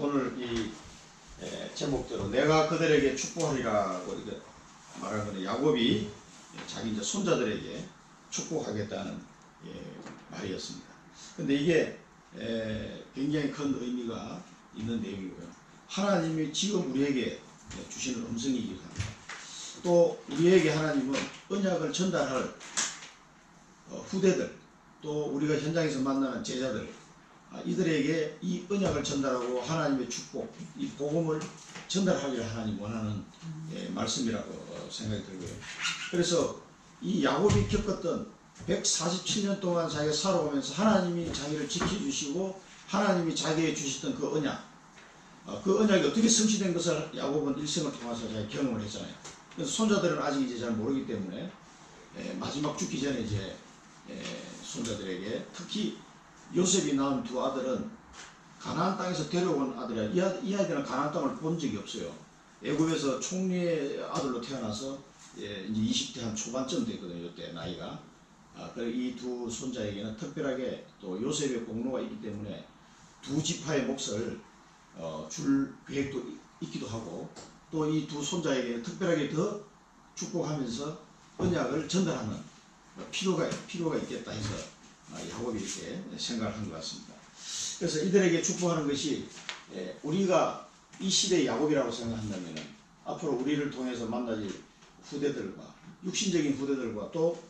오늘 이 제목대로 내가 그들에게 축복하리라고 이렇게 말하는 것은 야곱이 자기 이제 손자들에게 축복하겠다는 말이었습니다. 근데 이게 굉장히 큰 의미가 있는 내용이고요. 하나님이 지금 우리에게 주시는 음성이기도 합니다. 또 우리에게 하나님은 언약을 전달할 후대들, 또 우리가 현장에서 만나는 제자들, 이들에게 이 언약을 전달하고 하나님의 축복, 이 복음을 전달하기를 하나님 원하는 말씀이라고 생각이 들고요. 그래서 이 야곱이 겪었던 147년 동안 자기가 살아오면서 하나님이 자기를 지켜주시고 하나님이 자기에게 주셨던 그 언약, 그 언약이 어떻게 성취된 것을 야곱은 일생을 통해서 자기 경험을 했잖아요. 그래서 손자들은 아직 이제 잘 모르기 때문에 마지막 죽기 전에 이제 손자들에게, 특히 요셉이 낳은 두 아들은 가나안 땅에서 데려온 아들이야. 이 아이들은 가나안 땅을 본 적이 없어요. 애굽에서 총리의 아들로 태어나서 이제 20대 한 초반쯤 됐거든요. 이때 나이가. 이 두 손자에게는 특별하게 또 요셉의 공로가 있기 때문에 두 지파의 몫을 줄 계획도 있기도 하고, 또 이 두 손자에게는 특별하게 더 축복하면서 언약을 전달하는 필요가 있겠다 해서 야곱이 이렇게 생각을 한 것 같습니다. 그래서 이들에게 축복하는 것이 우리가 이 시대의 야곱이라고 생각한다면 앞으로 우리를 통해서 만나질 후대들과, 육신적인 후대들과 또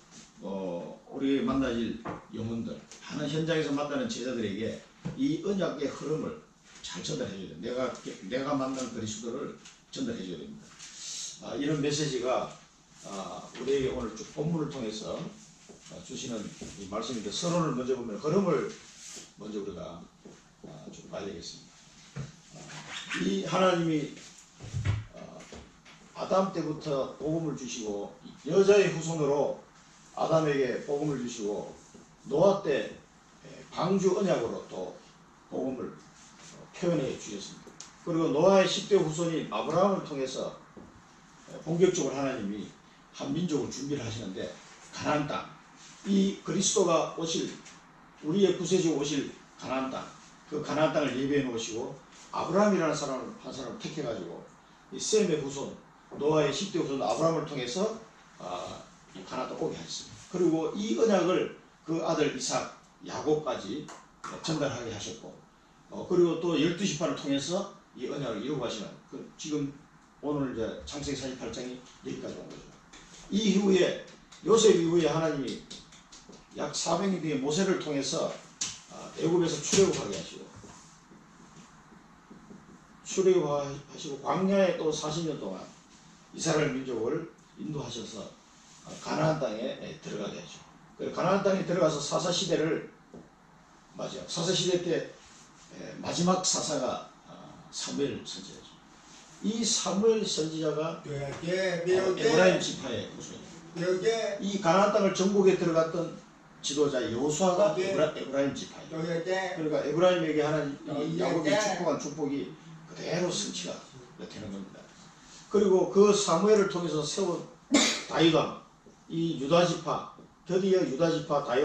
우리 만나질 영혼들, 하는 현장에서 만나는 제자들에게 이 언약의 흐름을 잘 전달해줘야 돼요. 내가 만난 그리스도를 전달해줘야 됩니다. 이런 메시지가 우리에게 오늘 쭉 본문을 통해서 주시는 이 말씀인데, 서론을 먼저 보면 흐름을 먼저 우리가 좀 봐야 되겠습니다. 이 하나님이 아담 때부터 복음을 주시고 여자의 후손으로 아담에게 복음을 주시고 노아 때 방주 언약으로 또 복음을 표현해 주셨습니다. 그리고 노아의 10대 후손인 아브라함을 통해서 본격적으로 하나님이 한 민족을 준비를 하시는데, 가나안 땅, 이 그리스도가 오실, 우리의 구세주 오실 가나안 땅, 그 가나안 땅을 예비해 놓으시고 아브라함이라는 한 사람을 택해가지고 이 셈의 후손, 노아의 10대 후손 아브라함을 통해서 이 가나안 땅 오게 하셨습니다. 그리고 이 언약을 그 아들 이삭, 야곱까지 전달하게 하셨고, 그리고 또 12지파를 통해서 이 언약을 이루고 가시는, 지금 오늘 이제 창세기 48장이 여기까지 온 거죠. 이 이후에, 요셉 이후에 하나님이 약 400년 뒤에 모세를 통해서 애굽에서 출애굽하게 하시고 광야에 또 40년 동안 이스라엘 민족을 인도하셔서 가나안 땅에 들어가게 하죠. 그래서 가나안 땅에 들어가서 사사시대를 맞이하고, 사사시대 때 마지막 사사가 사무엘 선지자죠. 이 사무엘 선지자가 에브라임 지파의 후손입니다. 이 가나안 땅을 정복에 들어갔던 지도자 여호수아가 에브라임 지파예요. 그러니까 에브라임에게 하나님 야곱이 축복한 축복이 그대로 성취가 되는 겁니다. 그리고 그 사무엘을 통해서 세운 다윗왕, 이 유다 지파, 드디어 유다 지파 다윗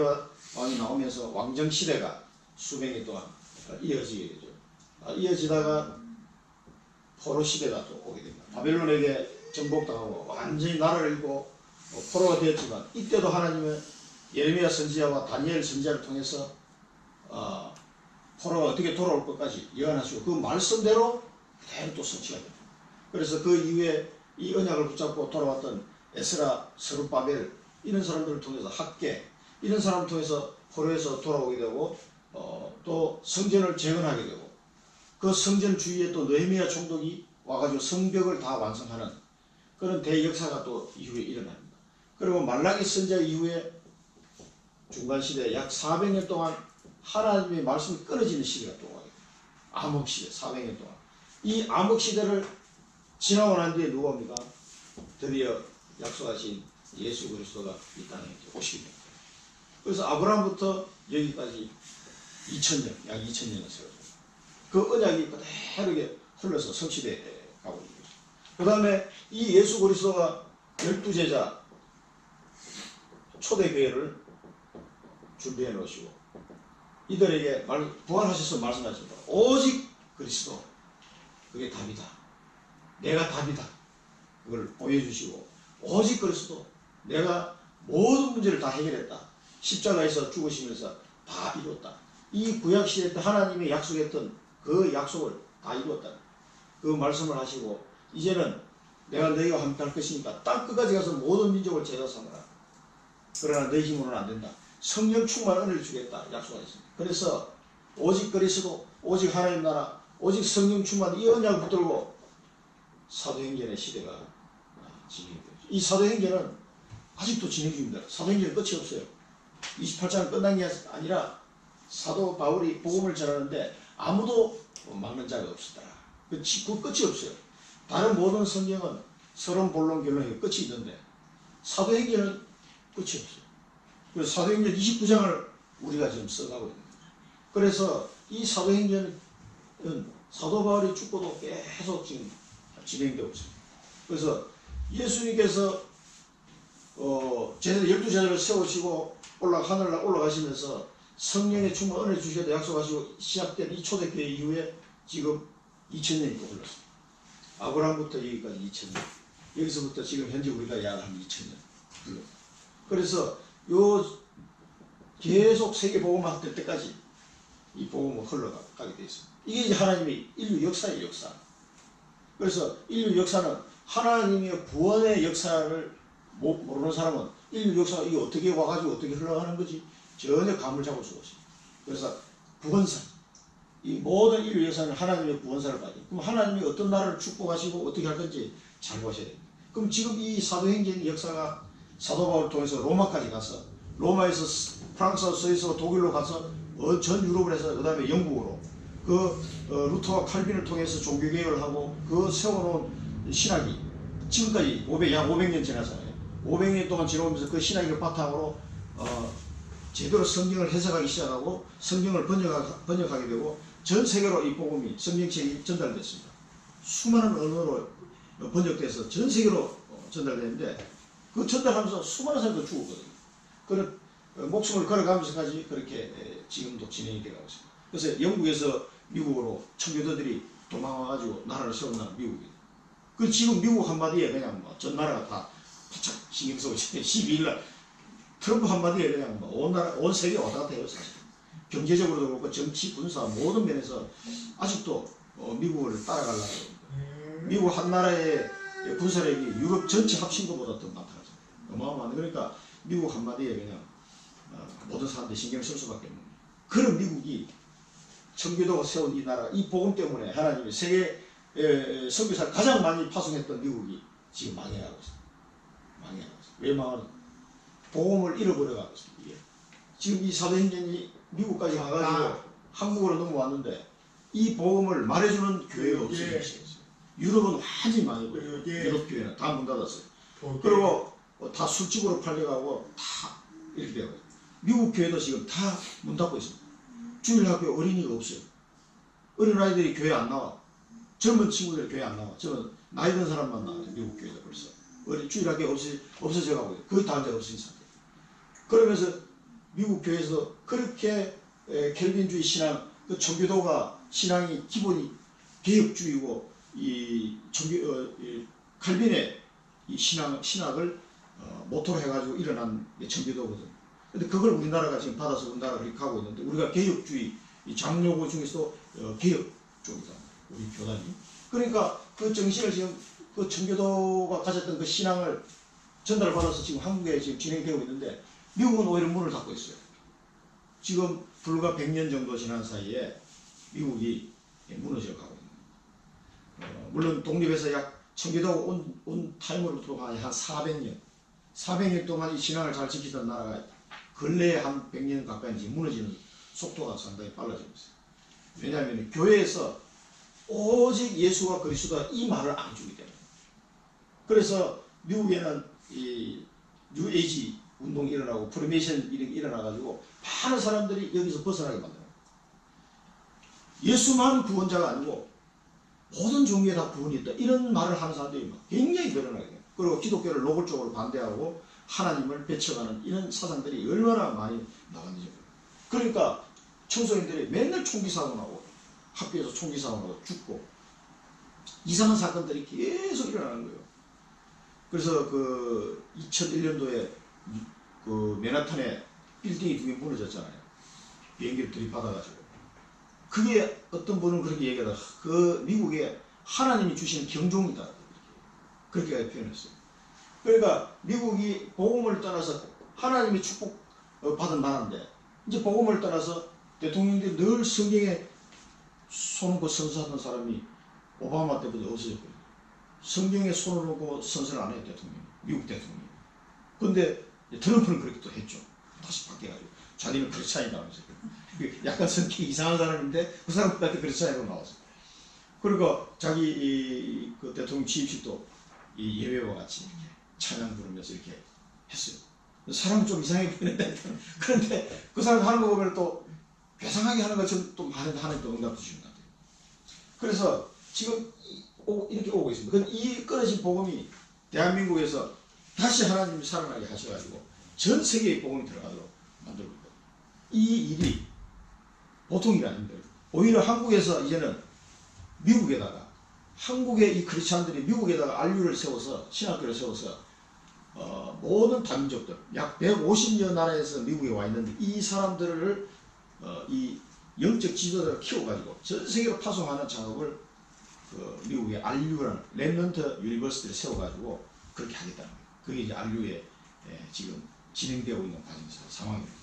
왕이 나오면서 왕정 시대가 수백 년 동안 이어지게 되죠. 이어지다가 포로 시대가 또 오게 됩니다. 바벨론에게 정복당하고 완전히 나라를 잃고 포로가 되었지만, 이때도 하나님은 예레미야 선지자와 다니엘 선지자를 통해서 포로가 어떻게 돌아올 것까지 예언하시고 그 말씀대로 그대로 또 성취가 됩니다. 그래서 그 이후에 이 언약을 붙잡고 돌아왔던 에스라, 스룹바벨, 이런 사람들을 통해서 학계, 이런 사람을 통해서 포로에서 돌아오게 되고, 또 성전을 재건하게 되고, 그 성전 주위에 또 느헤미야 총독이 와가지고 성벽을 다 완성하는 그런 대역사가 또 이후에 일어납니다. 그리고 말라기 선지자 이후에 중간시대 약 400년 동안 하나님의 말씀이 끊어지는 시대가 또 와요. 암흑시대 400년 동안. 이 암흑시대를 지나고 난 뒤에 누가 옵니까? 드디어 약속하신 예수 그리스도가 이 땅에 오시게 됩니다. 그래서 아브라함부터 여기까지 2000년, 약 2000년을 세워요. 그 언약이 그대로 흘러서 성취되어 가고 있는 거죠. 그 다음에 이 예수 그리스도가 12제자 초대교회를 준비해 놓으시고 이들에게 부활하셔서 말씀하십니다. 오직 그리스도, 그게 답이다. 내가 답이다. 그걸 보여주시고 오직 그리스도 내가 모든 문제를 다 해결했다. 십자가에서 죽으시면서 다 이루었다. 이 구약시대 때 하나님이 약속했던 그 약속을 다 이루었다. 그 말씀을 하시고 이제는 내가 너희와 함께 할 것이니까 땅 끝까지 가서 모든 민족을 제자 삼으라. 그러나 너희 힘으로는 안 된다. 성령 충만 은혜를 주겠다 약속하셨습니다. 그래서 오직 그리스도, 오직 하나님 나라, 오직 성령 충만 이 언약을 붙들고 사도행전의 시대가 진행되죠. 이 사도행전은 아직도 진행 중입니다. 사도행전은 끝이 없어요. 28장은 끝난 게 아니라 사도 바울이 복음을 전하는데 아무도 막는 자가 없었더라. 그 끝이 없어요. 다른 모든 성경은 서론, 본론, 결론에 끝이 있는데 사도행전은 끝이 없어요. 그래서 사도행전 29장을 우리가 지금 써가고 있는 거예요. 그래서 이 사도행전은 사도 바울이 죽고도 계속 지금 진행되고 있습니다. 그래서 예수님께서 제자들 12제자를 세우시고 하늘로 올라가시면서 성령의 충만 은혜 주시겠다 약속하시고 시작된 이 초대교회 이후에 지금 2000년이 또 흘렀습니다. 아브라함부터 여기까지 2000년, 여기서부터 지금 현재 우리가 약 한 2000년 흘렀습니다. 그래서 계속 세계 복음화 될 때까지 이 복음은 흘러가게 되어 있습니다. 이게 이제 하나님의 인류 역사의 역사. 그래서 인류 역사는 하나님의 구원의 역사를 모르는 사람은 인류 역사가 이게 어떻게 와가지고 어떻게 흘러가는 거지 전혀 감을 잡을 수가 없습니다. 그래서 구원사, 이 모든 인류 역사는 하나님의 구원사를 가지고 그럼 하나님이 어떤 나라를 축복하시고 어떻게 할 건지 잘 보셔야 됩니다. 그럼 지금 이 사도행전 역사가 사도 바울을 통해서 로마까지 가서 로마에서 프랑스와 스위스와 독일로 가서 전 유럽을 해서 그 다음에 영국으로 루터와 칼빈을 통해서 종교개혁을 하고 그 세워놓은 신학이 지금까지 약 500년 지나잖아요. 500년 동안 지나오면서 그 신학을 바탕으로 제대로 성경을 해석하기 시작하고 성경을 번역하게 되고 전 세계로 이 복음이 성경책이 전달됐습니다. 수많은 언어로 번역돼서 전 세계로 전달되는데 그 전달하면서 수많은 사람들 죽었거든요. 그런 목숨을 걸어가면서까지 그렇게 지금도 진행이 되어가고 있습니다. 그래서 영국에서 미국으로 청교도들이 도망와가지고 나라를 세운 나라 미국이에요. 그 지금 미국 한마디에 그냥 전 나라가 다 바짝 신경 쓰고 있어요. 12일날 트럼프 한마디에 그냥 온 세계 왔다 갔다 해요. 사실. 경제적으로도 그렇고 정치, 군사 모든 면에서 아직도 미국을 따라가려고 합니다. 미국 한 나라의 군사력이 유럽 전체 합친 것보다 더 많다. 어마어마한. 그러니까 미국 한마디에 그냥 모든 사람들이 신경을 쓸 수밖에 없는 거예요. 그런 미국이 청교도가 세운 이 나라, 이 복음 때문에 하나님이 세계 선교사를 가장 많이 파송했던 미국이 지금 망해가고 있습니다. 망해가고 있습니다. 왜 망하는? 복음을 잃어버려가고 있습니다. 이게. 지금 이 사도행전이 미국까지 가가지고 한국으로 넘어왔는데 이 복음을 말해주는 교회가 없어지기 시작했어요. 유럽은 완전히 망해버려요. 유럽 교회는 다 문 닫았어요. 그리고 다 술집으로 팔려가고 다 이렇게 되고 미국 교회도 지금 다 문 닫고 있습니다. 주일학교 어린이가 없어요. 어린아이들이 교회 안 나와. 젊은 친구들이 교회 안 나와. 저는 나이 든 사람만 나와요. 미국 교회도 벌써. 주일학교 없어져 가고 거의 다 이제 없어진 상태. 그러면서 미국 교회에서 그렇게 켈빈주의 신앙, 그 청교도가 신앙이 기본이 개혁주의고 이 칼빈의 이 신학을 모토로 해가지고 일어난 청교도거든. 근데 그걸 우리나라가 지금 받아서 우리나라가 그렇게 가고 있는데 우리가 개혁주의, 이 장로고 중에서도 개혁 쪽이다. 우리 교단이. 그러니까 그 정신을 지금 그 청교도가 가졌던 그 신앙을 전달을 받아서 지금 한국에 지금 진행되고 있는데 미국은 오히려 문을 닫고 있어요. 지금 불과 100년 정도 지난 사이에 미국이 무너져 가고 있는 거예요. 물론 독립해서 청교도가 온 타임으로부터 한 400년. 400년 동안 이 신앙을 잘 지키던 나라가 근래에 한 100년 가까이 지금 무너지는 속도가 상당히 빨라지고 있어요. 왜냐하면 교회에서 오직 예수가 그리스도다 이 말을 안 주기 때문에. 그래서 미국에는 이 뉴에이지 운동이 일어나고 프리메이션 이런 게 일어나가지고 많은 사람들이 여기서 벗어나게 만들어요. 예수만 구원자가 아니고 모든 종교에 다 구원이 있다. 이런 말을 하는 사람들이 굉장히 늘어나게 돼요. 그리고 기독교를 노골적으로 반대하고 하나님을 배척하는 이런 사상들이 얼마나 많이 나왔는지. 그러니까 청소년들이 맨날 총기 사고 나고 학교에서 총기 사고 나고 죽고 이상한 사건들이 계속 일어나는 거예요. 그래서 그 2001년도에 그 맨하탄에 빌딩이 2개 무너졌잖아요. 비행기를 들이받아가지고. 그게 어떤 분은 그렇게 얘기하다. 그 미국에 하나님이 주시는 경종이다. 그렇게 표현했어요. 그러니까 미국이 복음을 떠나서 하나님의 축복 받은 나라인데 이제 복음을 떠나서 대통령들이 늘 성경에 손 얹고 선서하던 사람이 오바마 때부터 없어졌거든요. 성경에 손을 얹고 선서를 안 해요, 대통령. 미국 대통령. 근데 트럼프는 그렇게 또 했죠. 다시 바뀌어가지고. 자기는 크리스찬이라면서. 약간 성격이 이상한 사람인데 그 사람한테 크리스찬이라고 나왔어요. 그러니까 자기 그 대통령 취임식도 이 예배와 같이 이렇게 찬양 부르면서 이렇게 했어요. 사람은 좀 이상하게 보이는데 그런데 그 사람 하는 거 보면 또 괴상하게 하는 것처럼 또 하나님 또 응답 주시는 것 같아요. 그래서 지금 이렇게 오고 있습니다. 이 끊어진 복음이 대한민국에서 다시 하나님이 살아나게 하셔가지고 전 세계의 복음이 들어가도록 만들고 있다. 이 일이 보통 일이 아닙니다. 오히려 한국에서 이제는 미국에다가 한국의 이 크리스찬들이 미국에다가 안류를 세워서 신학교를 세워서 모든 다민족들 약 150여 나라에서 미국에 와 있는데 이 사람들을 이 영적 지도자를 키워가지고 전 세계로 파송하는 작업을 미국의 안류라는 렘넌트 유니버시티를 세워가지고 그렇게 하겠다는 거예요. 그게 이제 안류에 지금 진행되고 있는 상황입니다.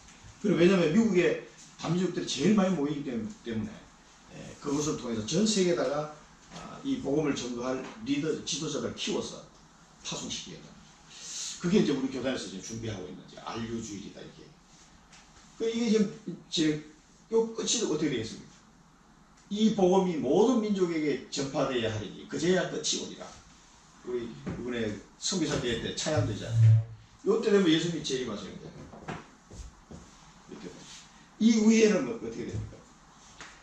그리고 왜냐하면 미국의 다민족들이 제일 많이 모이기 때문에 그것을 통해서 전 세계에다가 이 복음을 전도할 리더 지도자를 키워서 파송시키겠다. 그게 이제 우리 교단에서 지금 준비하고 있는 안류주의다 이게. 이게 지금 요 끝이 어떻게 되겠습니까? 이 복음이 모든 민족에게 전파되어야 하리니 그제야 끝이 오리라. 우리 이번에 성교사 대회 때 찬양되잖아요. 요때 되면 예수님이 재림하시는 거예요. 이 위에는 어떻게 됩니까?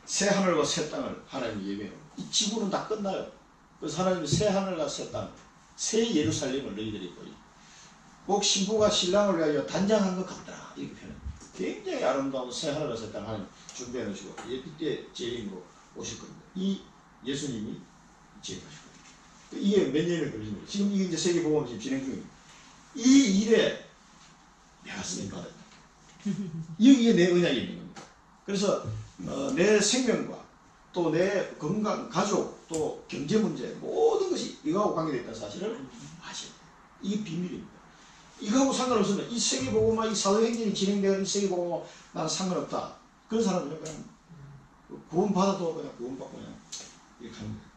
새 하늘과 새 땅을 하나님이 예배해요. 이 지구는 다 끝나요. 그래서 하나님이 새 하늘과 새 땅, 새 예루살렘을 너희들이 보이. 꼭 신부가 신랑을 위하여 단장한 것 같더라. 이렇게 표현합니다. 굉장히 아름다운 새 하늘과 새 땅 하나님 준비해 놓으시고 이때 재림으로 오실 겁니다. 이 예수님이 재림하실 겁니다. 이게 몇 년을 걸립니다. 지금 이게 이제 세계복음이 지금 진행 중입니다. 이 일에 내가 쓰임받았다. 여기에 내 언약이 있는 겁니다. 그래서 내 생명과 또 내 건강, 가족, 또 경제 문제 모든 것이 이거하고 관계되어 있다는 사실을 아셔야 돼요. 이게 비밀입니다. 이거하고 상관없으면 이 세계복음화, 이 사도행전이 진행되는 이 세계복음화 나는 상관없다. 그런 사람들은 그냥 구원받아도 그냥 구원받고 그냥 이렇게 하는 거예요.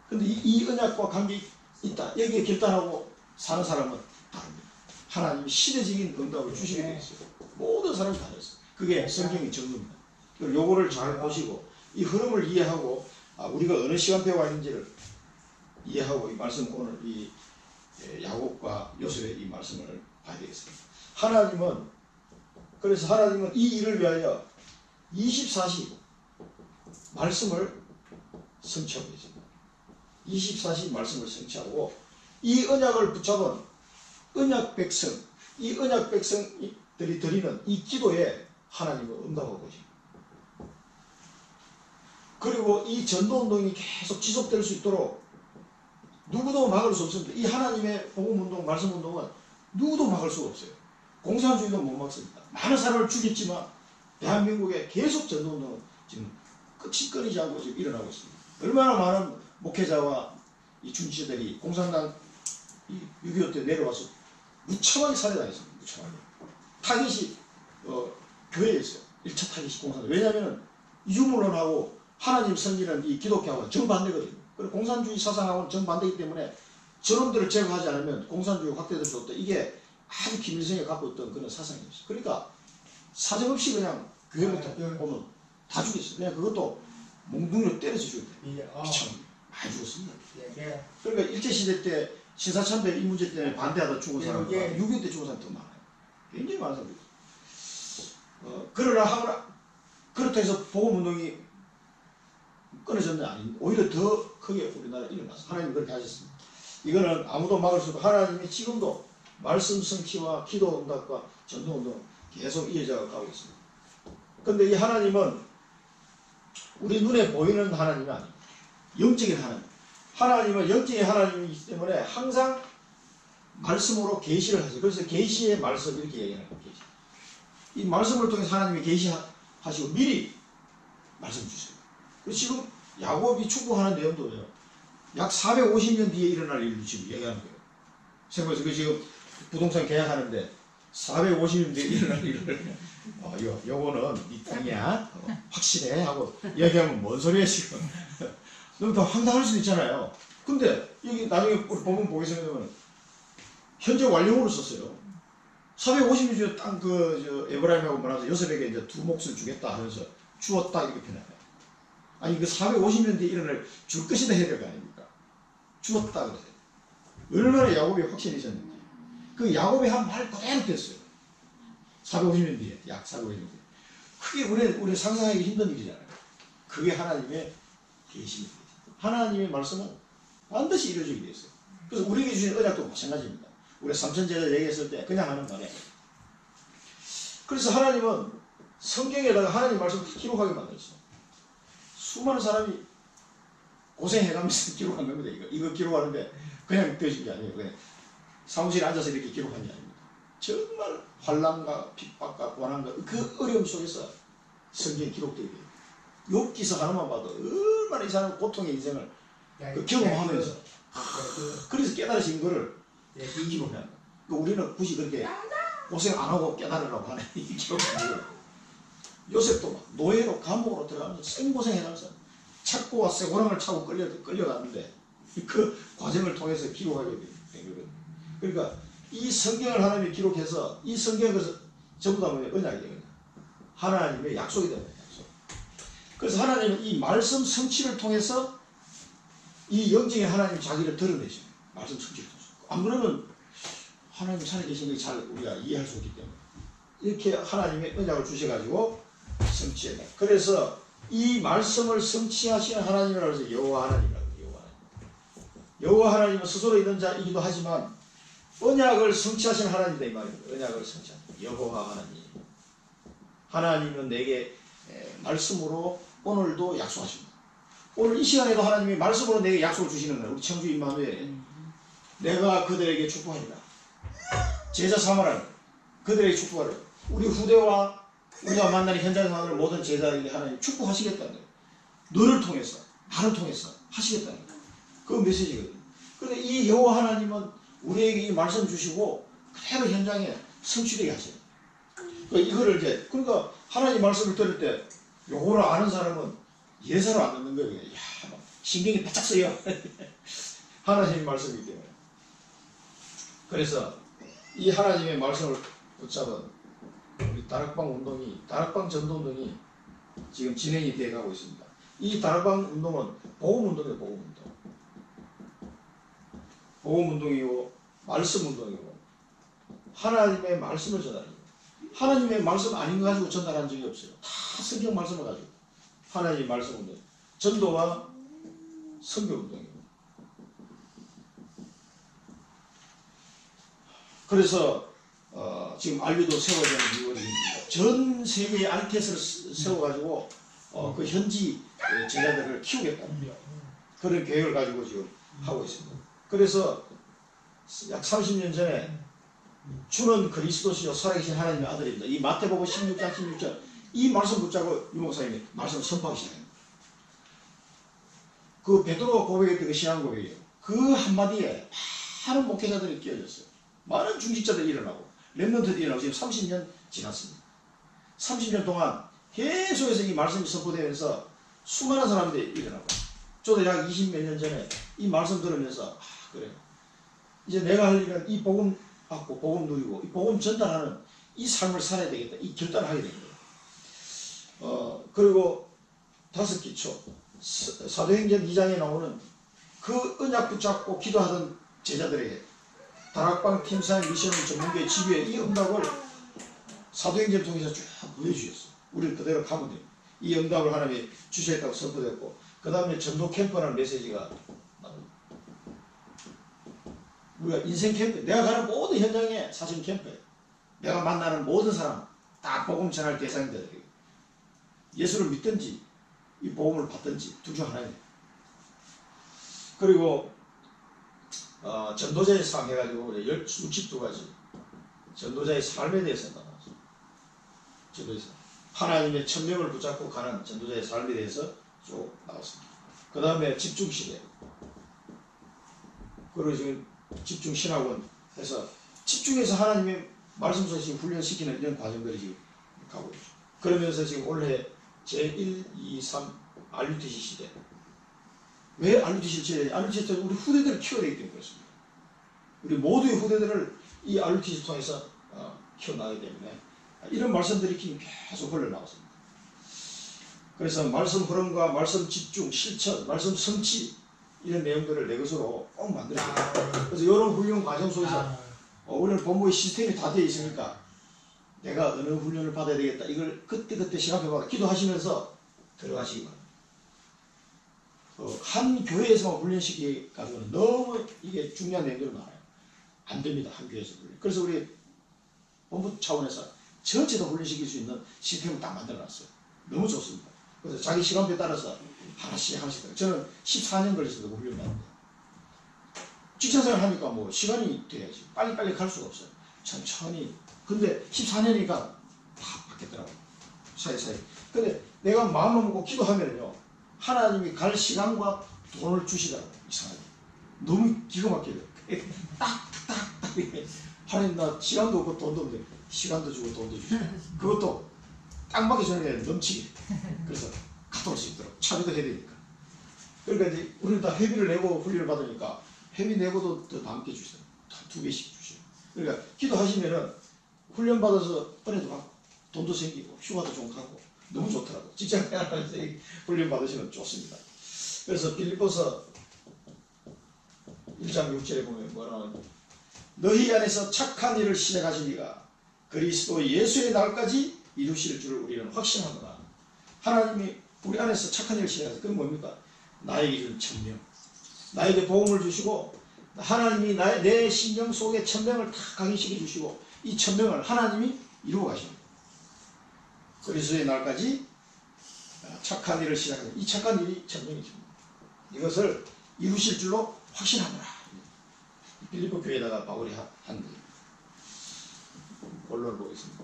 근데 이 언약과 관계 있다. 여기에 결단하고 사는 사람은 다릅니다. 하나님이 시대적인 응답을 주시게 되어 있어요. 모든 사람이 다 있어요. 그게 성경의 정도입니다. 요거를 잘 보시고 이 흐름을 이해하고 우리가 어느 시간대에 와 있는지를 이해하고 이 말씀 오늘 이 야곱과 요셉의 이 말씀을 봐야 되겠습니다. 그래서 하나님은 이 일을 위하여 24시 말씀을 성취하고 있습니다. 24시 말씀을 성취하고 이 언약을 붙잡은 언약 백성, 이 언약 백성들이 드리는 이 기도에 하나님은 응답하고 계십니다. 그리고 이 전도운동이 계속 지속될 수 있도록 누구도 막을 수 없습니다. 이 하나님의 복음운동, 말씀운동은 누구도 막을 수가 없어요. 공산주의도 못 막습니다. 많은 사람을 죽였지만 대한민국에 계속 전도운동은 지금 끝이 끊이지 않고 지금 일어나고 있습니다. 얼마나 많은 목회자와 이 중지자들이 공산당 6.25 때 내려와서 무참하게 살해당했습니다. 무참하게. 타깃이 교회에 있어요. 1차 타깃이 공산당. 왜냐하면 유물론하고 하나님 섬기는 이 기독교하고 정반대거든요. 그리고 공산주의 사상하고는 정반대이기 때문에 저놈들을 제거하지 않으면 공산주의 확대될 수 없다. 이게 아주 김일성이 갖고 있던 그런 사상이었어요. 그러니까 사정없이 그냥 교회부터 오면 다 죽였어요. 그냥 그것도 몽둥이로 때려서 죽였대요. 미쳐요. 많이 죽었습니다. 그러니까 일제시대 때 신사참배 이 문제 때문에 반대하다 죽은 사람보다 6.25 때 죽은 사람이 더 많아요. 굉장히 많은 사람들이 있어요. 그러나 그렇다 해서 복음운동이 끊어졌냐 아니 오히려 더 크게 우리나라에 일어났어요. 하나님이 그렇게 하셨습니다. 이거는 아무도 막을 수 없고 하나님이 지금도 말씀 성취와 기도 응답과 전도 운동 계속 이어져 가고 있습니다. 그런데 이 하나님은 우리 눈에 보이는 하나님이 아닙니다. 영적인 하나님. 하나님은 영적인 하나님이기 때문에 항상 말씀으로 계시를 하죠. 그래서 계시의 말씀 이렇게 얘기하는 거예요. 계시. 이 말씀을 통해서 하나님이 계시하시고 미리 말씀 주세요. 그래서 지금 야곱이 축복하는 내용도요. 약 450년 뒤에 일어날 일을 지금 얘기하는 거예요. 생각해서 그 지금 부동산 계약하는데 450년 뒤에 일어날 일을 요거는 네 땅이야. 확실해 하고 얘기하면 뭔 소리야 지금. 너무 다 황당할 수도 있잖아요. 근데 여기 나중에 우리 본문 보겠습니다만 현재 완료어로 썼어요. 450년 뒤에 땅 에브라임하고 말하면서 요셉에게 이제 두 몫을 주겠다 하면서 주었다 이렇게 표현해요. 아니 그 450년 뒤에 일어날 줄 것이다 해야 될 거 아닙니까? 주었다 그래요. 얼마나 야곱이 확신이 있었는지. 그 야곱이 한 말 그대로 됐어요. 450년 뒤에, 약 450년 뒤에. 그게 우리 상상하기 힘든 일이잖아요. 그게 하나님의 계시입니다. 하나님의 말씀은 반드시 이루어지게 되어 있어요. 그래서 우리에게 주신 언약도 마찬가지입니다. 우리 삼천제자 얘기했을 때 그냥 하는 말이에요. 그래서 하나님은 성경에다가 하나님 말씀을 기록하게 만들었어요. 수많은 사람이 고생해가면서 기록한 겁니다. 이거 기록하는데 그냥 되어진 게 아니에요. 그냥 사무실에 앉아서 이렇게 기록한 게 아닙니다. 정말 환난과 핍박과 고난과 그 어려움 속에서 성경이 기록되게 돼요. 욥기서 하나만 봐도 얼마나 이 사람 고통의 인생을 경험하면서 그래서 깨달으신 거를 기록해야 합니다. 우리는 굳이 그렇게 고생 안 하고 깨달으라고 하는 이 기록을 요셉도 막 노예로 감옥으로 들어가면서 생고생해가면서 착고와 쇠고랑을 차고 끌려갔는데 그 과정을 통해서 기록하게 된 거거든요. 그러니까 이 성경을 하나님이 기록해서 이 성경에서 전부 다 언약이 됩니다. 하나님의 약속이 됩니다. 약속. 그래서 하나님은 이 말씀 성취를 통해서 이 영적인 하나님 자기를 드러내십니다. 말씀 성취를 통해서. 안 그러면 하나님 살아계신 게 잘 우리가 이해할 수 없기 때문에 이렇게 하나님의 언약을 주셔가지고 성취해요. 그래서 이 말씀을 성취하시는 하나님이라고 해서 여호와 하나님이라고 해요. 여호와 하나님은 스스로 있는 자이기도 하지만 언약을 성취하시는 하나님이다 이 말입니다. 언약을 성취하는 여호와 하나님. 하나님은 내게 말씀으로 오늘도 약속하십니다. 오늘 이 시간에도 하나님이 말씀으로 내게 약속을 주시는 거예요. 우리 청주 임마누엘에 내가 그들에게 축복하리라. 제자 삼아라. 그들에게 축복하라. 우리 후대와 우리가 만나는 현장에서 만나는 모든 제자에게 하나님 축복하시겠다는 거예요. 너를 통해서, 나를 통해서 하시겠다는 거예요. 그 메시지거든요. 그런데 이 여호와 하나님은 우리에게 이 말씀 주시고 그대로 현장에 성취되게 하셔요. 이거를 이제 그러니까 하나님 말씀을 들을 때 요거를 아는 사람은 예사로 안 듣는 거예요. 야, 신경이 바짝 쓰여. 하나님의 말씀이기 때문에. 그래서 이 하나님의 말씀을 붙잡은 우리 다락방 운동이, 다락방 전도운동이 지금 진행이 되어 가고 있습니다. 이 다락방 운동은 복음운동이에요. 복음운동. 복음운동이고 말씀운동이고 하나님의 말씀을 전하는 거예요. 하나님의 말씀 아닌 거 가지고 전달한 적이 없어요. 다 성경 말씀을 가지고 하나님의 말씀운동, 전도와 선교운동이에요. 그래서 지금 알비도 세워지는 이유가 전 세계의 RTS를 세워가지고 그 현지 제자들을 키우겠다는 그런 계획을 가지고 지금 하고 있습니다. 그래서 약 30년 전에 주는 그리스도시요 살아계신 하나님의 아들입니다. 이 마태복음 16장 16절 이 말씀 붙잡고 유 목사님이 말씀을 선포하기 시작합니다. 그 베드로가 고백했던 그 신앙 고백이에요. 그 한마디에 많은 목회자들이 끼어졌어요. 많은 중직자들이 일어나고 렘넌트들이 일어나고 지금 30년 지났습니다. 30년 동안 계속해서 이 말씀이 선포되면서 수많은 사람들이 일어나고 저도 약 20몇 년 전에 이 말씀 들으면서 그래요. 이제 내가 할 일은 이 복음 받고 복음 누리고 이 복음 전달하는 이 삶을 살아야 되겠다. 이 결단을 하게 된 거예요. 그리고 다섯 기초 사도행전 2장에 나오는 그 언약 붙잡고 기도하던 제자들에게 다락방 팀사의 미션을 전문교의 지휘에 이 응답을 사도행전 통해서 쭉 보여주셨어요. 우리는 그대로 가면 돼요. 이 응답을 하나님이 주셨다고 선포됐고 그 다음에 전도 캠프라는 메시지가 나옵니다. 우리가 인생 캠프, 내가 가는 모든 현장에 사실 캠프예요. 내가 만나는 모든 사람 다 복음 전할 대상자들이에요. 예수를 믿든지 이 복음을 받든지 둘 중 하나예요. 그리고 전도자의 삶 해가지고 62가지 전도자의 삶에 대해서 나왔어요. 전도자 하나님의 천명을 붙잡고 가는 전도자의 삶에 대해서 쭉 나왔습니다. 그 다음에 집중시대, 그리고 지금 집중신학원 해서 집중해서 하나님의 말씀으로 지금 훈련시키는 이런 과정들이 지금 가고 있죠. 그러면서 지금 올해 제1, 2, 3 RUTC 시대. 왜 RUTC 시대? RUTC 시대 우리 후대들을 키워야 되기 때문에 그렇습니다. 우리 모두의 후대들을 이 RUTC 통해서 키워나가기 때문에 이런 말씀들이 계속 흘러나왔습니다. 그래서 말씀 흐름과 말씀 집중, 실천, 말씀 성취 이런 내용들을 내 것으로 꼭 만들어야 돼요. 그래서 이런 훈련 과정 속에서 우리는 본부의 시스템이 다 되어 있으니까 내가 어느 훈련을 받아야 되겠다. 이걸 그때그때 시간표마다 기도하시면서 들어가시기 바랍니다. 한 교회에서만 훈련시키기 가지고는 너무 이게 중요한 내용들이 많아요. 안 됩니다. 한 교회에서 훈련. 그래서 우리 본부 차원에서 전체 다 훈련시킬 수 있는 시스템을 딱 만들어놨어요. 너무 좋습니다. 그래서 자기 시간표에 따라서 하나씩 저는 14년 걸렸어요. 훈련받는데. 직장생활 하니까 뭐 시간이 돼야지. 빨리빨리 갈 수가 없어요. 천천히. 근데 14년이니까 다 바뀌었더라고요. 사이사이. 근데 내가 마음을 먹고 기도하면요. 하나님이 갈 시간과 돈을 주시더라고요. 이상하게. 너무 기가 막혀요. 딱딱딱. 하나님 나 시간도 없고 돈도 없는데 시간도 주고 돈도 주시고 그것도 딱 맞기 전에 넘치게. 그래서 갔다 올 수 있도록 차비도 해야 되니까. 그러니까 이제 우리는 다 회비를 내고 훈련을 받으니까 회비 내고도 더 남게 주세요. 다 2배씩 주세요. 그러니까 기도하시면은 훈련 받아서 은혜도 받고 돈도 생기고 휴가도 좀 가고 너무 좋더라고요. 직장 생활하면서 훈련 받으시면 좋습니다. 그래서 빌립보서 1장 6절에 보면 뭐라고 너희 안에서 착한 일을 시작하신 이가 그리스도 예수의 날까지 이루실 줄을 우리는 확신하노라. 하나님이 우리 안에서 착한 일을 시작하세요. 그건 뭡니까? 나에게 준 천명, 나에게 복음을 주시고 하나님이 내 심령 속에 천명을 다 각인시켜 주시고 이 천명을 하나님이 이루어 가십니다. 그리스도의 날까지 착한 일을 시작하는 이 착한 일이 천명이죠. 이것을 이루실 줄로 확신하노라. 빌립보 교회에다가 바울이 한 본론을 보겠습니다.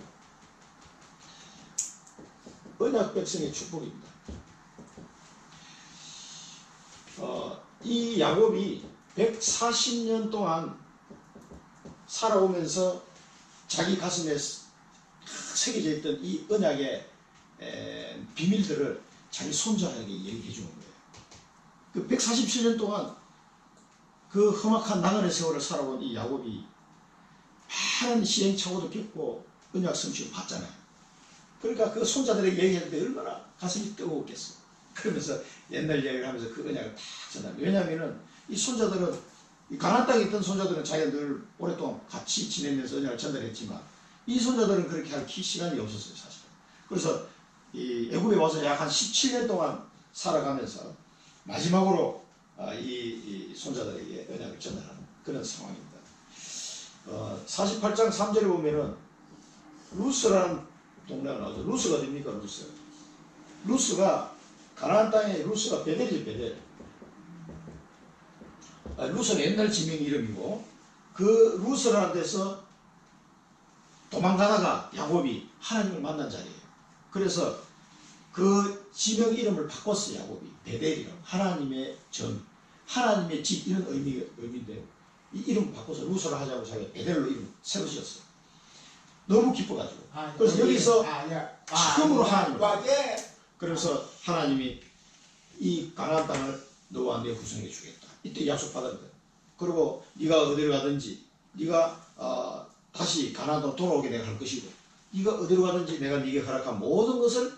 언약 백성의 축복입니다. 이 야곱이 140년 동안 살아오면서 자기 가슴에 새겨져 있던 이 언약의 비밀들을 자기 손자에게 얘기해 주는 거예요. 그 147년 동안 그 험악한 나그네 세월을 살아온 이 야곱이 많은 시행착오도 겪고 언약 성취를 받잖아요. 그러니까 그 손자들에게 얘기할 때 얼마나 가슴이 뜨거웠겠어. 그러면서 옛날 이야기를 하면서 그 언약을 다 전합니다. 왜냐하면 이 손자들은 이 가나안 땅에 있던 손자들은 자기가 늘 오랫동안 같이 지내면서 언약을 전달했지만 이 손자들은 그렇게 할 시간이 없었어요, 사실. 그래서 이 애굽에 와서 약 한 17년 동안 살아가면서 마지막으로 이 손자들에게 언약을 전달하는 그런 상황입니다. 48장 3절에 보면은 루스라는 동네가 나오죠. 루스가 어딥니까? 루스가 가나안 땅에 루스가 베델이죠. 베델. 루스는 옛날 지명 이름이고 그 루스라는 데서 도망가다가 야곱이 하나님을 만난 자리예요. 그래서 그 지명 이름을 바꿨어요. 야곱이 베델이라고. 하나님의 전, 하나님의 집 이런 의미인데 이 이름 바꿔서 루스를 하자고 자기가 베델로 이름 새로 지었어요. 너무 기뻐가지고. 그래서 여기서 처음으로 하나님을 그래서 하나님이 이 가나안 땅을 너와 내 후손에게 주겠다. 이때 약속받은 거예요. 그리고 네가 어디로 가든지 네가 다시 가나안 땅으로 돌아오게 내가 할 것이고 네가 어디로 가든지 내가 네게 허락한 모든 것을 다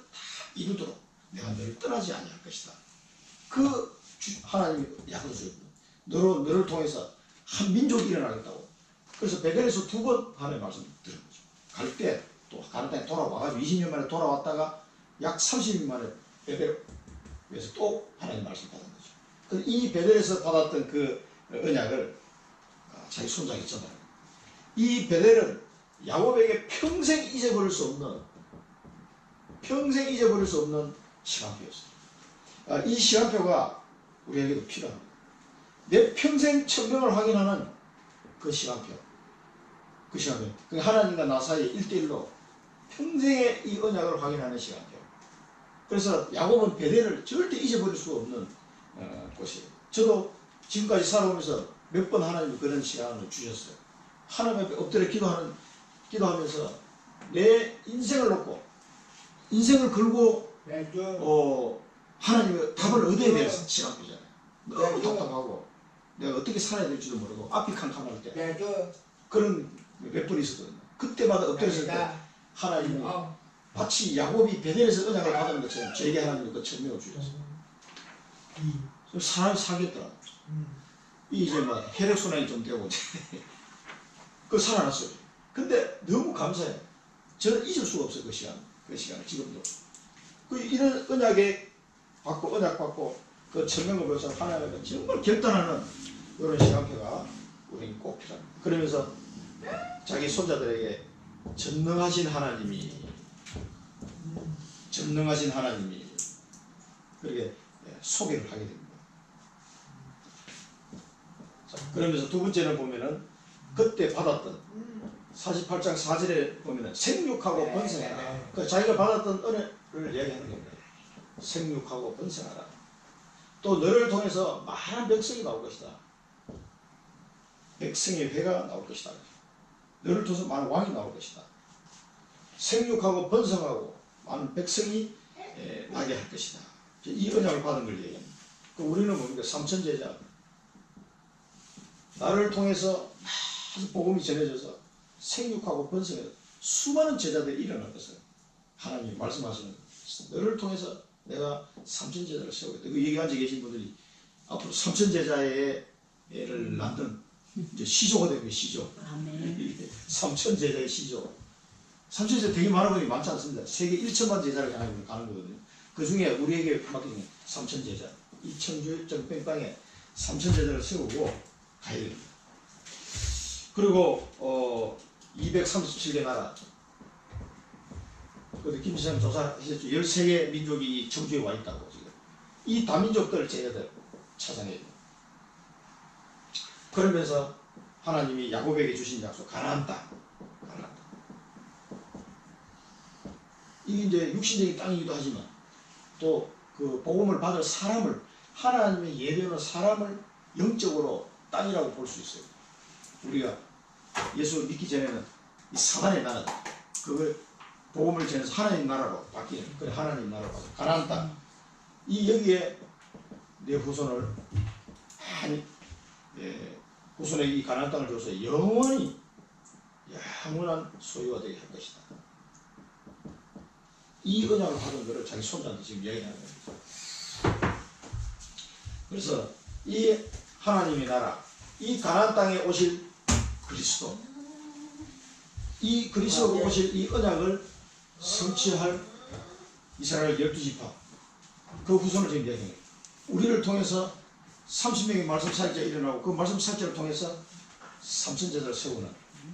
이루도록 내가 너를 떠나지 아니할 것이다. 그 하나님이 약속을 주셨거든요. 너를 통해서 한 민족이 일어나겠다고. 그래서 베델에서 2번 하나님의 말씀을 들은 거죠. 갈 때 또 가나안 땅에 돌아와가지고 20년 만에 돌아왔다가 약 30년 만에 베델에서 또 하나님의 말씀을 받은 거죠. 그래서 이 베델에서 받았던 그 언약을 자기 손자에게 전달합니다. 이 베델은 야곱에게 평생 잊어버릴 수 없는 시간표였어요. 이 시간표가 우리에게도 필요합니다. 내 평생 천명을 확인하는 그 시간표. 그 시간표. 그 하나님과 나 사이 1대1로 평생의 이 언약을 확인하는 시간표. 그래서 야곱은 베델을 절대 잊어버릴 수 없는 곳이에요. 저도 지금까지 살아오면서 몇 번 하나님이 그런 시간을 주셨어요. 하나님 앞에 엎드려 기도하면서 내 인생을 놓고 인생을 걸고 하나님의 답을 얻어야 될 시간표잖아요. 너무 답답하고 내가 어떻게 살아야 될지도 모르고 앞이 캄캄할 때 그런 몇 번 있었거든요. 그때마다 엎드렸을 때 하나님이 마치 야곱이 베델에서 언약을 받은 것처럼 저에게 하나님이 그 천명을 주셨어요. 사람이 사귀었더라. 이제 막 혈액순환이 좀 되고 그 살아났어요. 근데 너무 감사해요. 저는 잊을 수가 없어요. 그 시간을 지금도. 그 이런 언약에 받고 언약 받고 그 천명을 보여서 하나님께 정말 결단하는 이런 시간표가 우리는 꼭 필요합니다. 그러면서 자기 손자들에게 전능하신 하나님이 그렇게 소개를 하게 됩니다. 그러면서 두 번째는 보면은 그때 받았던 48장 4절에 보면은 생육하고 번성하라. 그 자기가 받았던 은혜를 이야기하는 겁니다. 생육하고 번성하라. 또 너를 통해서 많은 백성이 나올 것이다. 백성의 회가 나올 것이다. 너를 통해서 많은 왕이 나올 것이다. 생육하고 번성하고 많은 백성이 나게 할 것이다. 이 언약을 받은 걸 얘기합니다. 우리는 뭡니까? 삼천제자. 나를 통해서 많은 복음이 전해져서 생육하고 번성해서 수많은 제자들이 일어날 것을 하나님이 말씀하시는 거예요. 너를 통해서 내가 삼천제자를 세우겠다. 그 얘기한 지 계신 분들이 앞으로 삼천제자의 애를 낳는 이제 시조가 되는 거예요. 시조. 삼천제자의 시조. 삼천제자 되게 많은 분이 많지 않습니다. 세계 1천만 제자를 향해 가는 거거든요. 그 중에 우리에게 맡겨진 삼천제자. 이 천주적 뺑빵에 삼천제자를 세우고 가야 됩니다. 그리고 237개 나라. 그때 김지성 조사하셨죠. 13개 민족이 청주에 와 있다고 지금. 이 다민족들 제자들 찾아내야 돼요. 그러면서 하나님이 야곱에게 주신 약속 가나안 땅. 이게 이제 육신적인 땅이기도 하지만 또 그 복음을 받을 사람을 하나님의 예배하는 사람을 영적으로 땅이라고 볼 수 있어요. 우리가 예수 믿기 전에는 이 사단의 나라, 그걸 복음을 전해서 하나님 나라로 바뀌는, 그래 하나님 나라로 바뀌는 가나안 땅. 이 여기에 내 후손을 후손에게 이 가나안 땅을 줘서 영원히 영원한 소유가 되게 할 것이다. 이 언약을 받은 것을 자기 손자한테 지금 이야기하는 겁니다. 그래서 이 하나님의 나라, 이 가나안 땅에 오실 그리스도, 이 그리스도로 오실 이 언약을 성취할 이스라엘 12지파, 그 후손을 지금 이야기해요. 우리를 통해서 30명의 말씀 사역자가 일어나고 그 말씀 사역자를 통해서 삼천제자를 세우는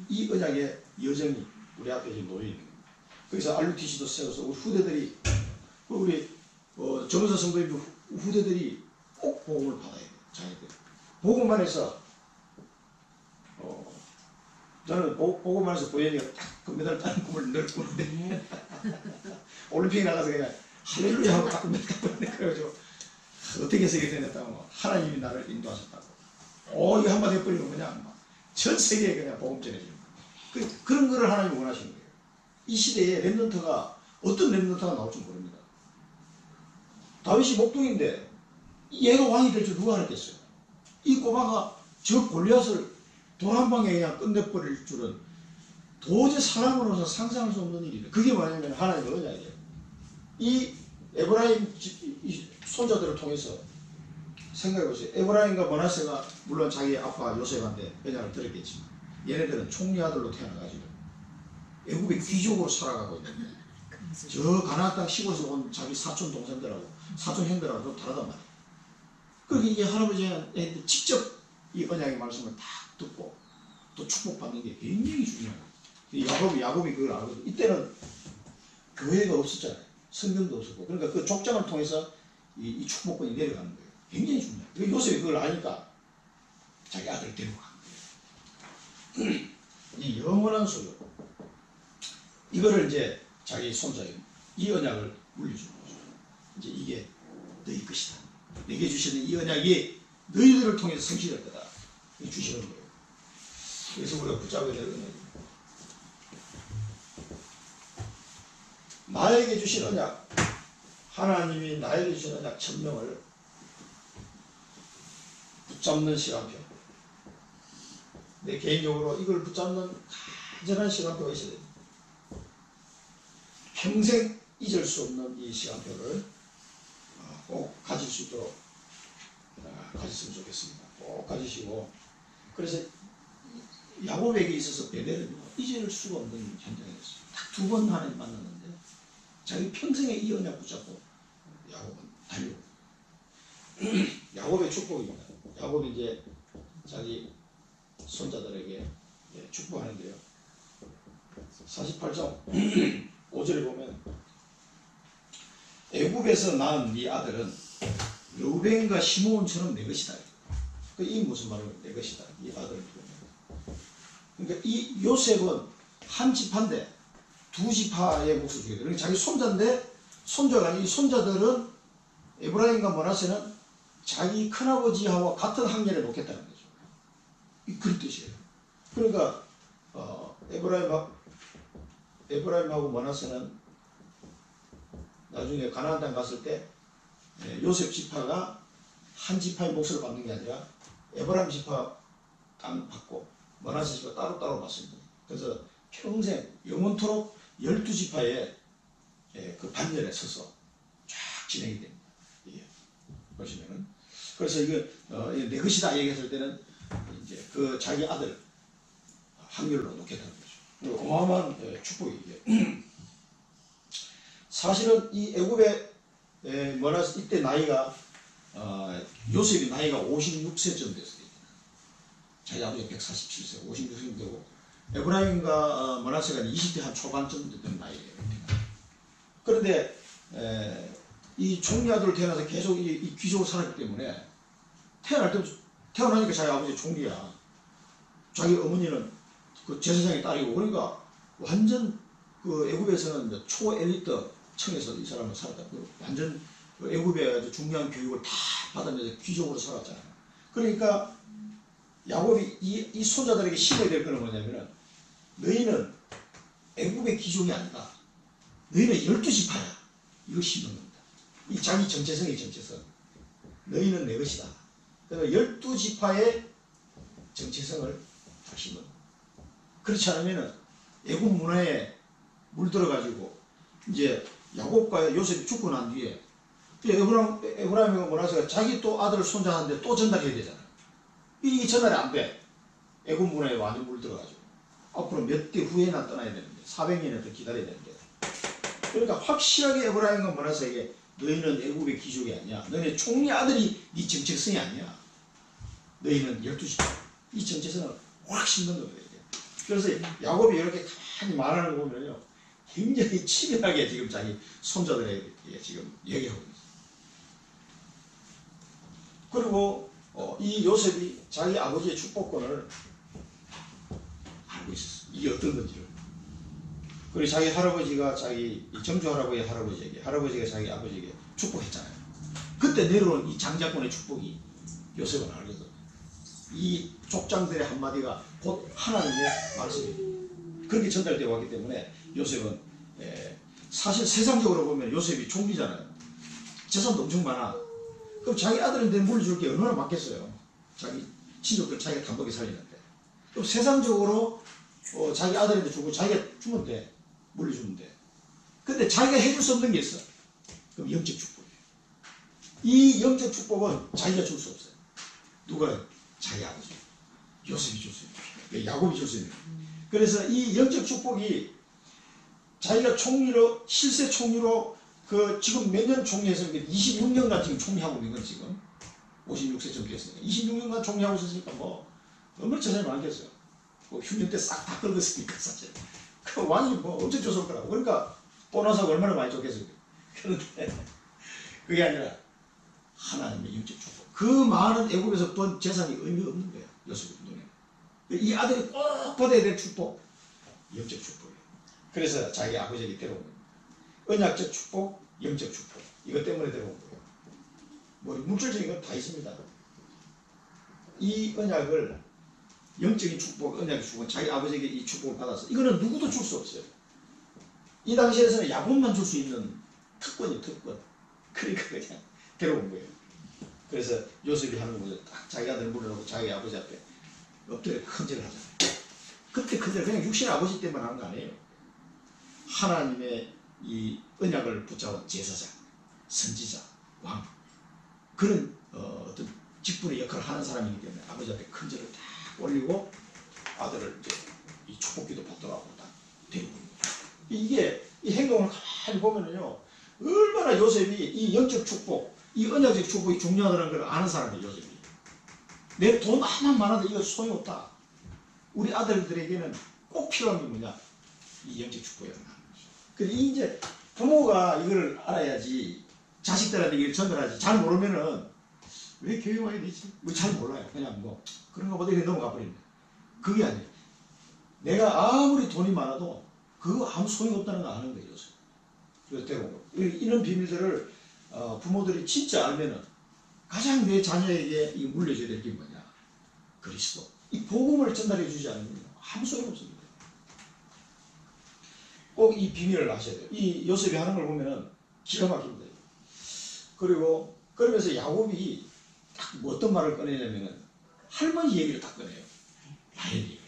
이 언약의 여정이 우리 앞에 지금 놓여 있는 겁니다. 그래서 RUTC도 세워서 우리 후대들이, 우리 정은서 성도님도 후대들이 꼭 복음을 받아야 돼요. 자기들 복음만 해서 저는 복음만 해서 보현이가 딱 금메달 따는 꿈을 늘 꾸는데 올림픽에 나가서 그냥 할렐루야 하고 딱 금메달 따는데, 그래가지고 어떻게 해서 이렇게 됐다고 하나님이 나를 인도하셨다고 이거 한마디 해버리면 그냥 전 세계에 그냥 복음 전해지는 거예요. 그런 거를 하나님이 원하시는 거예요. 이 시대에 렘넌트가 어떤 렘넌트가 나올지 모릅니다. 다윗이 목동인데 얘가 왕이 될 줄 누가 알았겠어요. 이 꼬마가 저 골리앗을 돌 한 방에 그냥 끝내버릴 줄은 도저히 사람으로서 상상할 수 없는 일이에요. 그게 뭐냐면 하나님의 언약이에요. 이 에브라임 이 손자들을 통해서 생각해보세요. 에브라임과 머나세가 물론 자기 아빠 요셉한테 언약을 들었겠지만 얘네들은 총리 아들로 태어나가지고 애국의 귀족으로 살아가고 있는데 저 가나안 땅 시골에서 온 자기 사촌 동생들하고 사촌 형들하고 다르단 말이에요. 그렇게 이게 할아버지한테 직접 이 언약의 말씀을 딱 듣고 또 축복받는 게 굉장히 중요해요. 야곱이 그걸 알거든요. 이때는 교회가 없었잖아요. 성경도 없었고. 그러니까 그 족장을 통해서 이 축복권이 내려가는 거예요. 굉장히 중요해요. 요셉이 그걸 아니까 자기 아들 데리고 간 거예요. 이 영원한 소유. 이거를 이제 자기 손자에 이 언약을 물려주는 거죠. 이제 이게 너희 것이다. 내게 주시는 이 언약이 너희들을 통해서 성취될 거다. 주시는 거예요. 그래서 우리가 붙잡아야 될 언약입니다. 나에게 주신 언약, 하나님이 나에게 주신 언약 1000명을 붙잡는 시간표. 내 개인적으로 이걸 붙잡는 간절한 시간표가 있어야 됩니다. 평생 잊을 수 없는 이 시간표를 꼭 가질 수 있도록 가졌으면 좋겠습니다. 꼭 가지시고, 그래서 야곱에게 있어서 베델은 잊을 수가 없는 현장이었어요. 딱 2번 하나님 만났는데 자기 평생에 이 언약 붙잡고 야곱은 달리고 야곱의 축복입니다. 야곱이 이제 자기 손자들에게 축복하는데요. 48장 5절에 보면 애굽에서 낳은 네 아들은 르우벤과 시므온처럼 내 것이다. 이 무슨 말이에요? 내 것이다. 이 아들을 보면. 그러니까 이 요셉은 한 지파인데 2지파의 몫을 주게 돼요. 그러니까 자기 손자인데 손자가 이 손자들은 에브라임과 므낫세는 자기 큰아버지와 같은 학년에 놓겠다는 거죠. 그런 뜻이에요. 그러니까 에브라임하고 므낫세는 나중에 가나안 땅 갔을 때 요셉 지파가 한 지파의 몫을 받는 게 아니라 에브라임 지파 땅 받고 므낫세 지파 따로따로 받습니다. 그래서 평생 영원토록 12지파의 그 반열에 서서 쫙 진행이 됩니다. 예. 보시면은 그래서 이거 내 것이다 얘기했을 때는 이제 그 자기 아들 확률로 놓겠다는 거죠. 어마어마한 축복이에요. 사실은 이 애굽의 므낫세 이때 나이가 요셉이 나이가 56세쯤 됐어요. 자기 아버지가 147세, 56세쯤 되고 에브라임과 므낫세가 20대 한 초반쯤 됐던 나이예요. 그런데 이 총리 아들을 태어나서 계속 이 귀족으로 살았기 때문에 태어나니까 자기 아버지 총리야. 자기 어머니는 그 제사장의 딸이고, 그러니까 완전 그 애굽에서는 초엘리트 층에서 이 사람을 살았다. 완전 그 애굽의 아주 중요한 교육을 다 받으면서 귀족으로 살았잖아요. 그러니까 야곱이 이 손자들에게 심어야 될 거는 뭐냐면은 너희는 애굽의 귀족이 아니다. 너희는 12지파야. 이거 심는 겁니다. 이 자기 정체성의 정체성. 너희는 내 것이다. 그래서 12지파의 정체성을 심는. 그렇지 않으면은 애굽 문화에 물들어가지고 이제 야곱과 요셉이 죽고 난 뒤에 에브라임과 므낫세가 자기 또 아들을 손자한테 또 전달해야 되잖아요. 이게 전달이 안 돼. 애굽 문화에 완전 물들어가지고 앞으로 몇 대 후에나 떠나야 되는데 400년을 더 기다려야 되는데, 그러니까 확실하게 에브라임과 므낫세에게 너희는 애굽의 귀족이 아니야. 너희는 총리 아들이 네 정체성이 아니야. 너희는 12지파. 이 정체성을 확 심는 겁니다. 그래서 야곱이 이렇게 가만히 말하는 거 보면요, 굉장히 치밀하게 지금 자기 손자들에게 지금 얘기하고 있어요. 그리고 이 요셉이 자기 아버지의 축복권을 알고 있었어요. 이게 어떤 건지를. 그리고 자기 할아버지가 자기 정조 할아버지가 자기 아버지에게 축복했잖아요. 그때 내려온 이 장자권의 축복이 요셉은 알거든. 이 족장들의 한마디가 곧 하나님의 말씀이 그렇게 전달되어 왔기 때문에 요셉은 사실 세상적으로 보면 요셉이 총리잖아요. 재산도 엄청 많아. 그럼 자기 아들한테 물려줄 게 얼마나 많겠어요. 자기 친족들 자기가 단독에 살리는데. 그럼 세상적으로 자기 아들한테 주고 자기가 주면 돼. 물려주면 돼. 근데 자기가 해줄 수 없는 게 있어. 그럼 영적 축복이에요. 이 영적 축복은 자기가 줄 수 없어요. 누가? 자기 아버지. 요셉이 줄 수 있는. 야곱이 줄 수 있는. 그래서 이 영적 축복이 자기가 총리로, 실세 총리로 지금 몇 년 총리했으니까 26년간 지금 총리하고 있는 건 지금 56세쯤 됐으니까 26년간 총리하고 있었으니까 뭐 얼마나 재산이 많겠어요. 흉년 때 싹 다 긁었으니까 사실. 그 완전히 뭐 엄청 좋을 거라고. 그러니까 보너스가 얼마나 많이 줬겠어요. 그런데 그게 아니라 하나님의 영적 축복. 그 많은 애굽에서 본 재산이 의미가 없는 거예요. 요셉의 눈에. 이 아들이 꼭 받아야 될 축복, 영적 축복이에요. 그래서 자기 아버지에게 데려온 겁니다. 언약적 축복, 영적 축복. 이것 때문에 데려온 거예요. 뭐 물질적인 건 다 있습니다. 이 언약을, 영적인 축복, 언약의 축복, 자기 아버지에게 이 축복을 받아서 이거는 누구도 줄 수 없어요. 이 당시에서는 야곱만 줄 수 있는 특권이에요, 특권. 그러니까 그냥 데려온 거예요. 그래서 요셉이 하는 거죠. 딱 자기 아들 물어놓고 자기 아버지 앞에 엎드려 큰절을 하잖아요. 그때 큰절 그냥 육신 아버지 때문에 하는 거 아니에요. 하나님의 이 언약을 붙잡은 제사장, 선지자, 왕, 그런 어떤 직분의 역할을 하는 사람이기 때문에 아버지 앞에 큰절을 딱 올리고 아들을 이제 이 축복기도 받더라고 딱 데리고 있는 거죠. 이게 이 행동을 가만히 보면은요, 얼마나 요셉이 이 영적 축복, 이 언약적 축복이 중요하다는 걸 아는 사람이에요, 요셉이. 내 돈 하나만 많아도 이거 소용없다. 우리 아들들에게는 꼭 필요한 게 뭐냐? 이 영적 축복이라는 거죠. 근데 이제 부모가 이걸 알아야지 자식들한테 이걸 전달하지. 잘 모르면은 왜 교회 와야 되지? 뭐 잘 몰라요. 그냥 뭐 그런가 보다 이렇게 넘어가 버립니다. 그게 아니에요. 내가 아무리 돈이 많아도 그거 아무 소용없다는 거 아는 거예요, 요새. 그래서 되고 이런 비밀들을 부모들이 진짜 알면은 가장 내 자녀에게 이 물려줘야 될 게 뭐냐? 그리스도. 이 복음을 전달해 주지 않으면 아무 소용없습니다. 꼭 이 비밀을 아셔야 돼요. 이 요셉이 하는 걸 보면은 기가 막힙니다. 그리고 그러면서 야곱이 딱 뭐 어떤 말을 꺼내냐면은 할머니 얘기를 딱 꺼내요. 라헬 얘기를.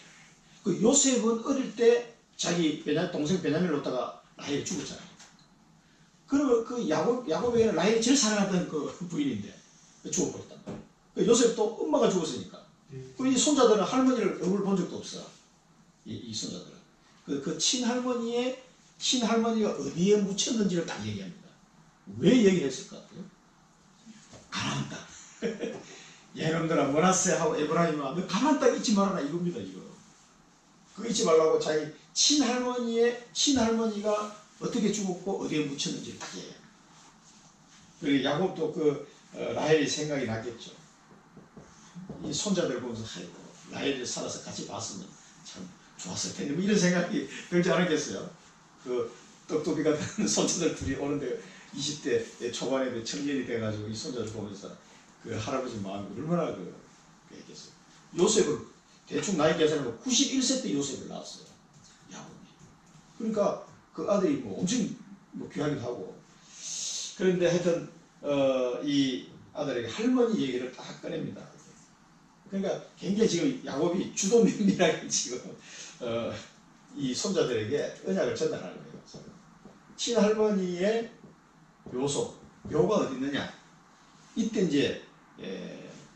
그 요셉은 어릴 때 자기 동생 베냐민을 놓다가 라헬이 죽었잖아요. 그리고 그 야곱에게는 라헬이 제일 사랑하던 그 부인인데 죽어버렸단 말이에요. 그 요셉도 엄마가 죽었으니까. 그 이 손자들은 할머니를 얼굴 본 적도 없어. 이 손자들은. 그 친할머니가 어디에 묻혔는지를 딱 얘기합니다. 왜 얘기했을 것 같아요? 가나안 땅. 예놈들아 머나세하고 에브라임아 너 가나안 땅 잊지 말아라 이겁니다. 이거. 그거 잊지 말라고 자기 친할머니가 어떻게 죽었고 어디에 묻혔는지를 딱 얘기해요. 그리고 야곱도 라헬이 생각이 났겠죠. 이 손자들 보면서 아이고 라헬이 살아서 같이 봤으면 참 좋았을 텐데 뭐 이런 생각이 들지 않았겠어요. 그 떡두비 같은 손자들 둘이 오는데 20대 초반에 청년이 돼가지고 이 손자들 보면서 그 할아버지 마음이 얼마나 그랬겠어요. 요셉을 대충 나이 계산하고 91세 때 요셉을 낳았어요. 야곱이. 그러니까 그 아들이 뭐 엄청 뭐 귀하기도 하고. 그런데 하여튼 이 아들에게 할머니 얘기를 딱 꺼냅니다. 그러니까 굉장히 지금 야곱이 주도 면밀하게 지금 이 손자들에게 언약을 전달하는 거예요. 친할머니의 묘가 어디 있느냐? 이때 이제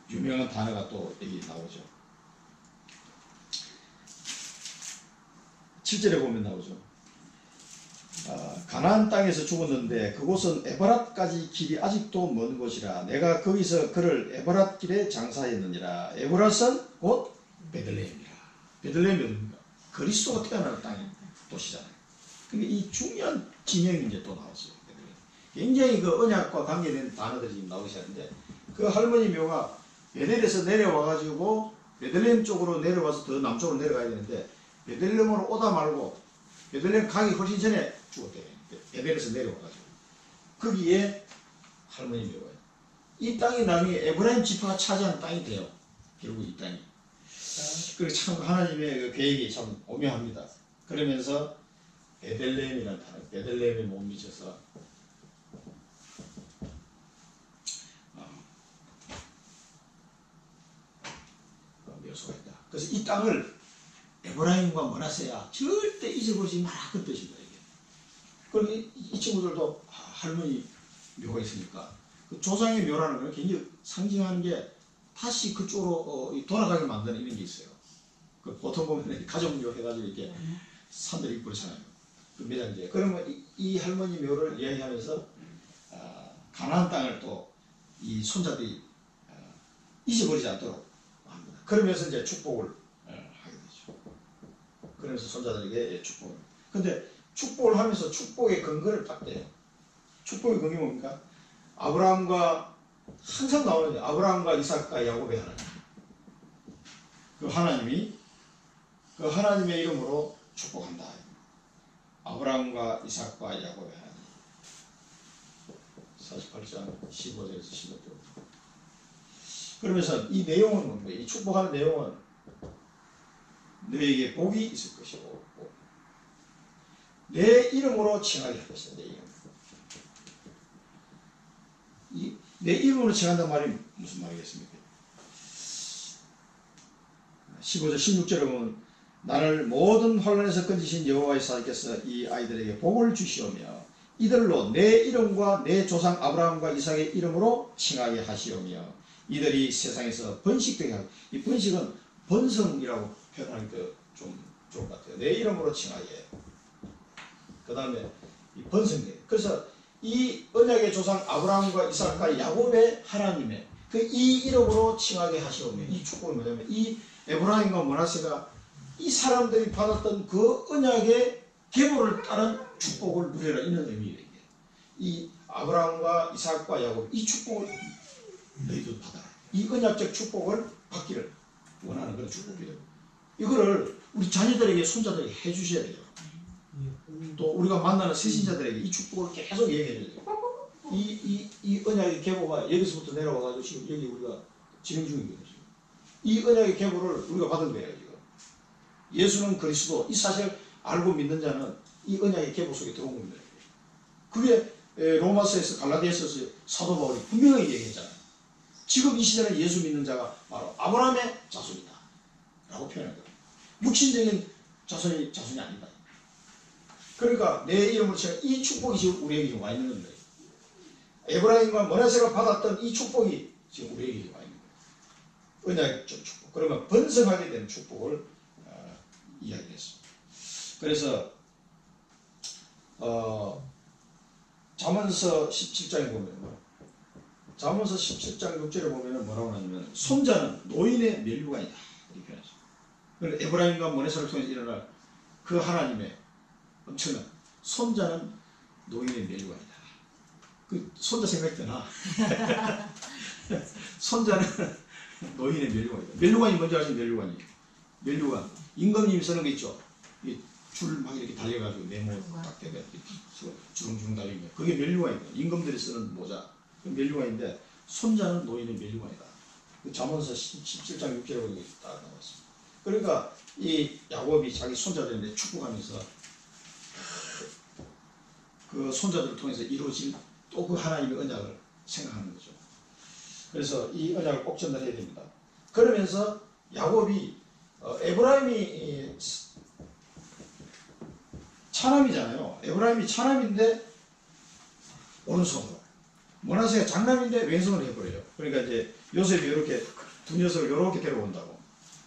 유명한 단어가 또 여기 나오죠. 7절에 보면 나오죠. 가나안 땅에서 죽었는데 그곳은 에버랏까지 길이 아직도 먼 곳이라 내가 거기서 그를 에버랏 길에 장사했느니라. 에버랏은 곧 베들레헴이라. 베들레헴이 어딥니까? 그리스도가 태어나는 땅이 도시잖아요. 그러니까 이 중요한 지명이 이제 또 나왔어요. 굉장히 그 언약과 관계된 단어들이 지금 나오시는데 그 할머니 묘가 베델에서 내려와가지고 베들레헴 쪽으로 내려와서 더 남쪽으로 내려가야 되는데 베들레헴으로 오다 말고 베들레헴 가기 훨씬 전에 죽었대요. 베델에서 내려와가지고 거기에 할머니 묘가요. 이 땅이 나중에 에브라임 지파가 차지한 땅이 돼요. 결국 이 땅이. 그리고 참 하나님의 그 계획이 참 오묘합니다. 그러면서 베들레헴이라는 단어, 베들레헴에 못 미쳐서 묘소가 있다. 그래서 이 땅을 에브라임과 머나세야 절대 잊어버리지 마라 그 뜻입니다. 이게. 그럼 이 친구들도 할머니 묘가 있으니까 그 조상의 묘라는 건 굉장히 상징하는 게 다시 그쪽으로 돌아가게 만드는 이런 게 있어요. 그 보통 보면 가족묘 해가지고 이렇게 산들 입고 그렇잖아요. 그 매장지에. 그러면 이 할머니 묘를 이야기하면서 가나안 땅을 또 이 손자들이 잊어버리지 않도록 합니다. 그러면서 이제 축복을 하게 되죠. 그러면서 손자들에게 축복을. 근데 축복을 하면서 축복의 근거를 딱 대요. 축복의 근거가 뭡니까? 아브라함과 항상 나오는 아브라함과 이삭과 야곱의 하나님. 그 하나님이 그 하나님의 이름으로 축복한다. 아브라함과 이삭과 야곱의 하나님. 48장 15절에서 15절. 그러면서 이 내용은 뭡니까? 이 축복하는 내용은 너에게 복이 있을 것이고 내 이름으로 칭하게 할 것이다. 내 이름으로 칭한다는 말이 무슨 말이겠습니까? 15절 16절에 보면 나를 모든 환난에서 건지신 여호와의 사자께서 이 아이들에게 복을 주시오며 이들로 내 이름과 내 조상 아브라함과 이삭의 이름으로 칭하게 하시오며 이들이 세상에서 번식되게 하고, 이 번식은 번성이라고 표현하니까 좀 좋은 것 같아요. 내 이름으로 칭하게. 그 다음에 이 번성되게. 그래서 이 언약의 조상 아브라함과 이삭과 야곱의 하나님의 그 이 이름으로 칭하게 하시오며, 이 축복은 뭐냐면 이 에브라임과 므낫세가 이 사람들이 받았던 그 언약의 계보를 따른 축복을 누려라, 이런 의미예요. 이 아브라함과 이삭과 야곱, 이 축복을 너희도 받아라. 이 언약적 축복을 받기를 원하는 그런 축복이에요. 이거를 우리 자녀들에게, 손자들에게 해주셔야 돼요. 또 우리가 만나는 세신자들에게 이 축복을 계속 얘기해야 돼요. 이 언약의 계보가 여기서부터 내려와가지고 지금 여기 우리가 진행 중이거든요. 이 언약의 계보를 우리가 받은 거예요, 지금. 예수는 그리스도, 이 사실을 알고 믿는 자는 이 언약의 계보 속에 들어온 겁니다. 그게 로마서에서, 갈라디아서에서 사도 바울이 분명하게 얘기했잖아요. 지금 이 시대는 예수 믿는 자가 바로 아브라함의 자손이다 라고 표현한 거예요. 육신적인 자손이 아니다. 그러니까 내 이름으로 제가 이 축복이 지금 우리에게 와 있는 겁니다. 에브라임과 므낫세가 받았던 이 축복이 지금 우리에게 와 있는 거예요. 언약적 축복. 그러면 번성하게 되는 축복을 이야기했습니다. 그래서 잠언서 17장에 보면, 잠언서 17장 6절에 보면 뭐라고 하냐면 손자는 노인의 면류관이다 이렇게 표현했어요. 그러니까 에브라임과 므낫세를 통해서 일어날 그 하나님의 엄청난 손자는 노인의 면류관이다. 그 손자 생각되나? 손자는 노인의 면류관이다. 면류관이 뭔지 아시죠? 면류관. 임금님이 쓰는 거 있죠? 줄 막 이렇게 달려가지고 네모 딱 대가 주렁주렁 달리면 그게 면류관입니다. 임금들이 쓰는 모자. 그 면류관인데 손자는 노인의 면류관이다. 그 잠언서 17장 6절에 보면 딱 나왔습니다. 그러니까 이 야곱이 자기 손자들인데 축복하면서 그 손자들을 통해서 이루어질 또 그 하나님의 언약을 생각하는 거죠. 그래서 이 언약을 꼭 전달해야 됩니다. 그러면서 야곱이 에브라임이 차남이잖아요. 에브라임이 차남인데 오른손으로, 므낫세가 장남인데 왼손으로 해버려요. 그러니까 이제 요셉이 이렇게 두 녀석을 이렇게 데려온다고.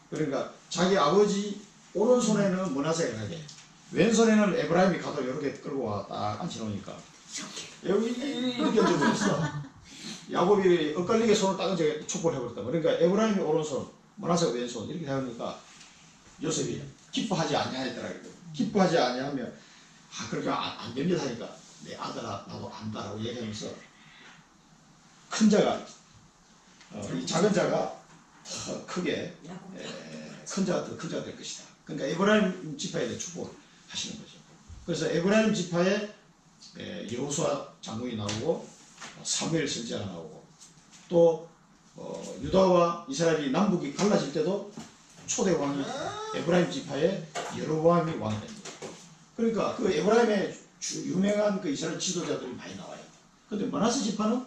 그러니까 자기 아버지 오른손에는 므낫세가 가게, 왼손에는 에브라임이 가도 이렇게 끌고 와 딱 앉혀놓으니까 여기 이렇게 얹어버렸어. 야곱이 엇갈리게 손을 딱 얹어 축복을 해버렸다. 그러니까 에브라임이 오른손, 므낫세가 왼손 이렇게 되니까 요셉이 기뻐하지 아니하였더라고요. 기뻐하지 아니하면 그러니까 안 됩니다 하니까 내 아들아 나도 안다라고 얘기하면서 큰 자가 이 작은 자가 더 크게 큰 자가 더 큰 자가 될 것이다. 그러니까 에브라임 지파에 대해 축복하시는 거죠. 그래서 에브라임 지파에 여호수아 장군이 나오고 사무엘 선지자가 나오고 또 유다와 이스라엘이 남북이 갈라질 때도 초대 왕이 에브라임 지파에 여로보암이 왕이 됩니다. 그러니까 그 에브라임의 유명한 그 이스라엘 지도자들이 많이 나와요. 근데 므낫세 지파는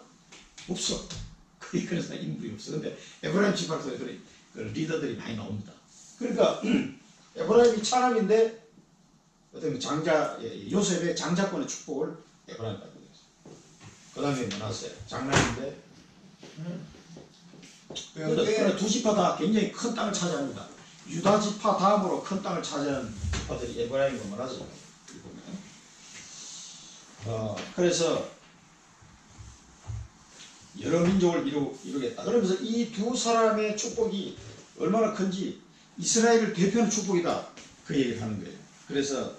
없어. 그래서 인물이 없어. 근데 에브라임 지파로 그 리더들이 많이 나옵니다. 그러니까 에브라임이 차남인데 어떤 장자 요셉의 장자권의 축복을 에브라임 받게 됐어요. 그 다음에 므낫세 장남인데 그러나 두 지파 다 굉장히 큰 땅을 차지합니다. 유다 지파 다음으로 큰 땅을 차지하는 지파들이 에브라임과 므낫세. 그래서 여러 민족을 이루겠다. 그러면서 이 두 사람의 축복이 얼마나 큰지 이스라엘을 대표하는 축복이다. 그 얘기를 하는 거예요. 그래서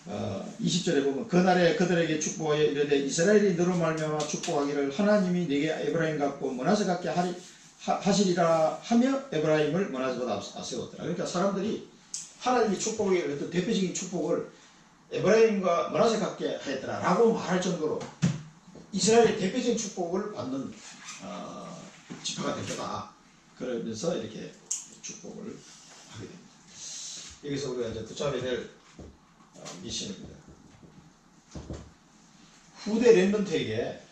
20절에 보면 그날에 그들에게 축복하여 이르되 이스라엘이 너로 말미암아 축복하기를 하나님이 네게 에브라임 같고 므낫세 같게 하시리라 하며 에브라임을 머나세보다 앞세웠더라. 그러니까 사람들이 하나님의 축복의 어떤 대표적인 축복을 에브라임과 머나세 갖게 하였더라 라고 말할 정도로 이스라엘의 대표적인 축복을 받는 지파가 될 거다. 그러면서 이렇게 축복을 하게 됩니다. 여기서 우리가 이제 붙잡아야 될 미션입니다. 후대 렘넌트에게,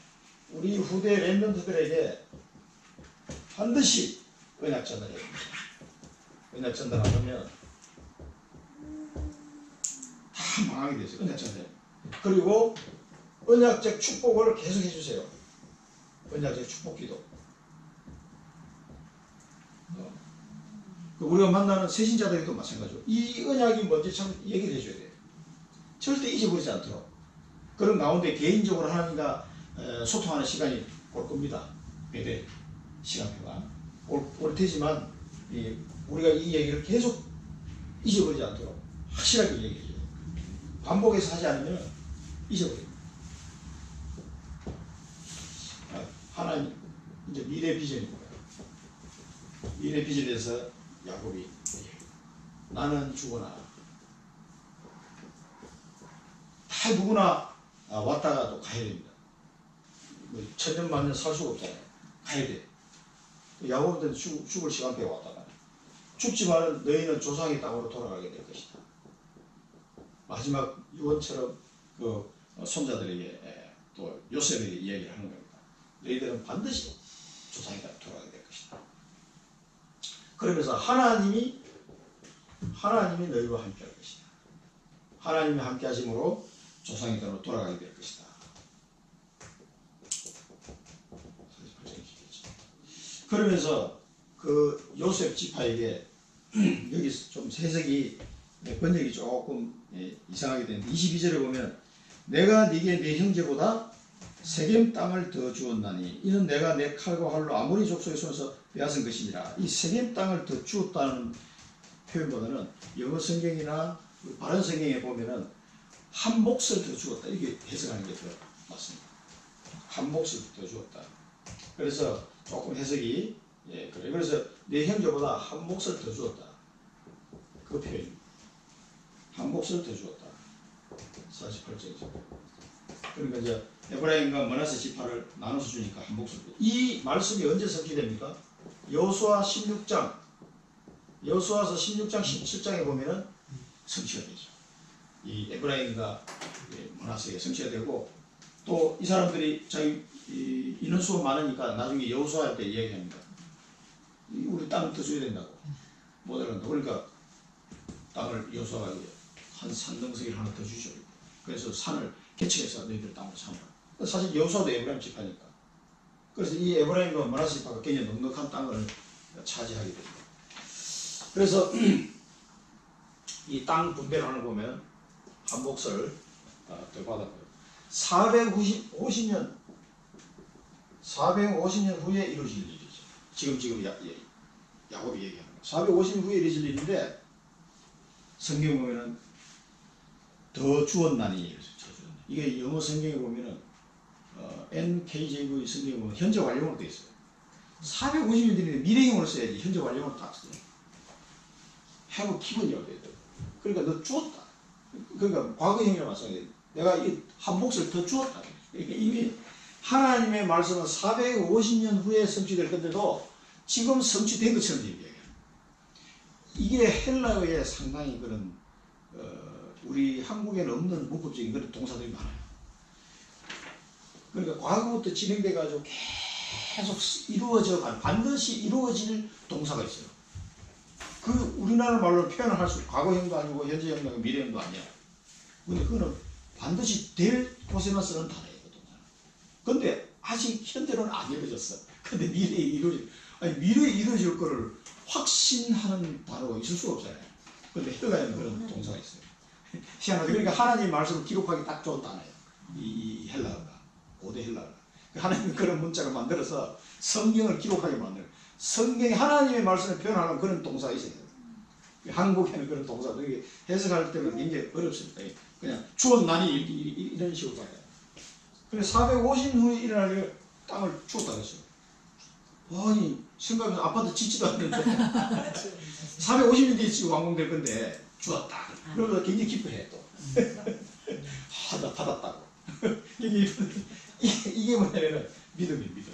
우리 후대 렘넌트들에게 반드시 언약 전달해야 됩니다. 언약 전달 안 하면 다 망하게 되죠. 언약 전달. 그리고 언약적 축복을 계속 해주세요. 언약적 축복 기도. 우리가 만나는 새신자들에도 마찬가지고 이 언약이 뭔지 참 얘기를 해줘야 돼요. 절대 잊어버리지 않도록. 그런 가운데 개인적으로 하나님과 소통하는 시간이 올 겁니다. 매대 시간표가 올 테지만 우리가 이 얘기를 계속 잊어버리지 않도록 확실하게 얘기해줘요. 반복해서 하지 않으면 잊어버립니다. 하나님 이제 미래 비전입니다. 미래 비전에서 야곱이 나는 죽으나 다 누구나 왔다가 또 가야 됩니다. 천년만년 살 수가 없잖아요. 가야 돼. 야곱한테는 죽을 시간표가 왔다가 죽지만은 너희는 조상의 땅으로 돌아가게 될 것이다. 마지막 유언처럼 그 손자들에게 또 요셉에게 이야기를 하는 겁니다. 너희들은 반드시 조상의 땅으로 돌아가게 될 것이다. 그러면서 하나님이 너희와 함께 할 것이다. 하나님이 함께 하심으로 조상의 땅으로 돌아가게 될 것이다. 그러면서 그 요셉 지파에게 여기 좀 해석이 번역이 조금 이상하게 되는데 22절에 보면 내가 네게 네 형제보다 세겜 땅을 더 주었나니 이는 내가 내 칼과 활로 아모리 족속의 손에서 빼앗은 것이니라. 이 세겜 땅을 더 주었다는 표현보다는 영어 성경이나 바른 성경에 보면은 한 몫을 더 주었다 이렇게 해석하는 게 더 맞습니다. 한 몫을 더 주었다. 그래서 조금 해석이 그래. 그래서 내 형제보다 한 몫을 더 주었다. 그 표현입니다. 한 몫을 더 주었다. 48절이죠. 그러니까 이제 에브라임과 머나세 지파를 나눠서 주니까 한 몫을 줘. 이 말씀이 언제 성취됩니까? 여호수아 16장, 여호수아서 16장, 17장에 보면은 성취가 되죠. 이 에브라임과 머나세가 성취가 되고 또 이 사람들이 자기 인원수가 많으니까 나중에 여호수아 때 이야기합니다. 우리 땅을 더 줘야 된다고. 못 알아간다고. 그러니까 땅을 여호수아가 한 산등석이를 하나 더 주죠. 그래서 산을 개척해서 너희들 땅으로 삼으라. 사실 여호수아도 에브라임 지파니까. 그래서 이 에브라임과 머나세 지파가 굉장히 넉넉한 땅을 차지하게 됩니다. 그래서 이 땅 분배를 하는 거 보면 한 몫을 더 받았고요. 450년 후에 이루어질 일이죠. 지금 야곱이 얘기하는 거. 450년 후에 이루어질 일인데 성경 보면은 더 주었나니 이게 영어 성경에 보면은 NKJV 성경에 보면 현재 완료로 되어 있어요. 450년 뒤에 미래형으로 써야지 현재 완료로 딱 써요. have given이라고 되어 있더라고요. 그러니까 너 주었다. 그러니까 과거형이랑 마찬가지예요. 내가 이 한 몫을 더 주었다. 그러니까 이미 하나님의 말씀은 450년 후에 성취될 건데도 지금 성취된 것처럼 얘기해요. 이게 헬라어에 상당히 그런 우리 한국에는 없는 문법적인 그런 동사들이 많아요. 그러니까 과거부터 진행돼 가지고 계속 이루어져 간 반드시 이루어질 동사가 있어요. 그 우리나라 말로 표현을 할 수 과거형도 아니고 현재형도 아니고 미래형도 아니야. 근데 그거는 반드시 될 곳에만 쓰는 단어예요. 그 동사는. 근데 아직 현재로는 안 이루어졌어. 근데 미래에 이루어질 거를 확신하는 단어가 있을 수가 없잖아요. 근데 헬라에는 그런 동사가 있어요. 희한하죠. 그러니까 하나님 말씀을 기록하기 딱 좋은 단어예요. 이 헬라어가. 고대 헬라어가. 하나님은 그런 문자를 만들어서 성경을 기록하게 만들어요. 성경에 하나님의 말씀을 표현하는 그런 동사가 있어요. 한국에는 그런 동사도 해석할 때는 굉장히 어렵습니다. 그냥 주었나니 이런 식으로 봐요. 그래서 450년 후에 일어날 땅을 주었다 그랬어요. 아니 생각해보면 아파트 짓지도 않는데 450년 뒤에 지금 완공될 건데 주었다. 그러면서 굉장히 기뻐해 또. 나 받았다고. 이게 뭐냐면은 믿음이에요, 믿음.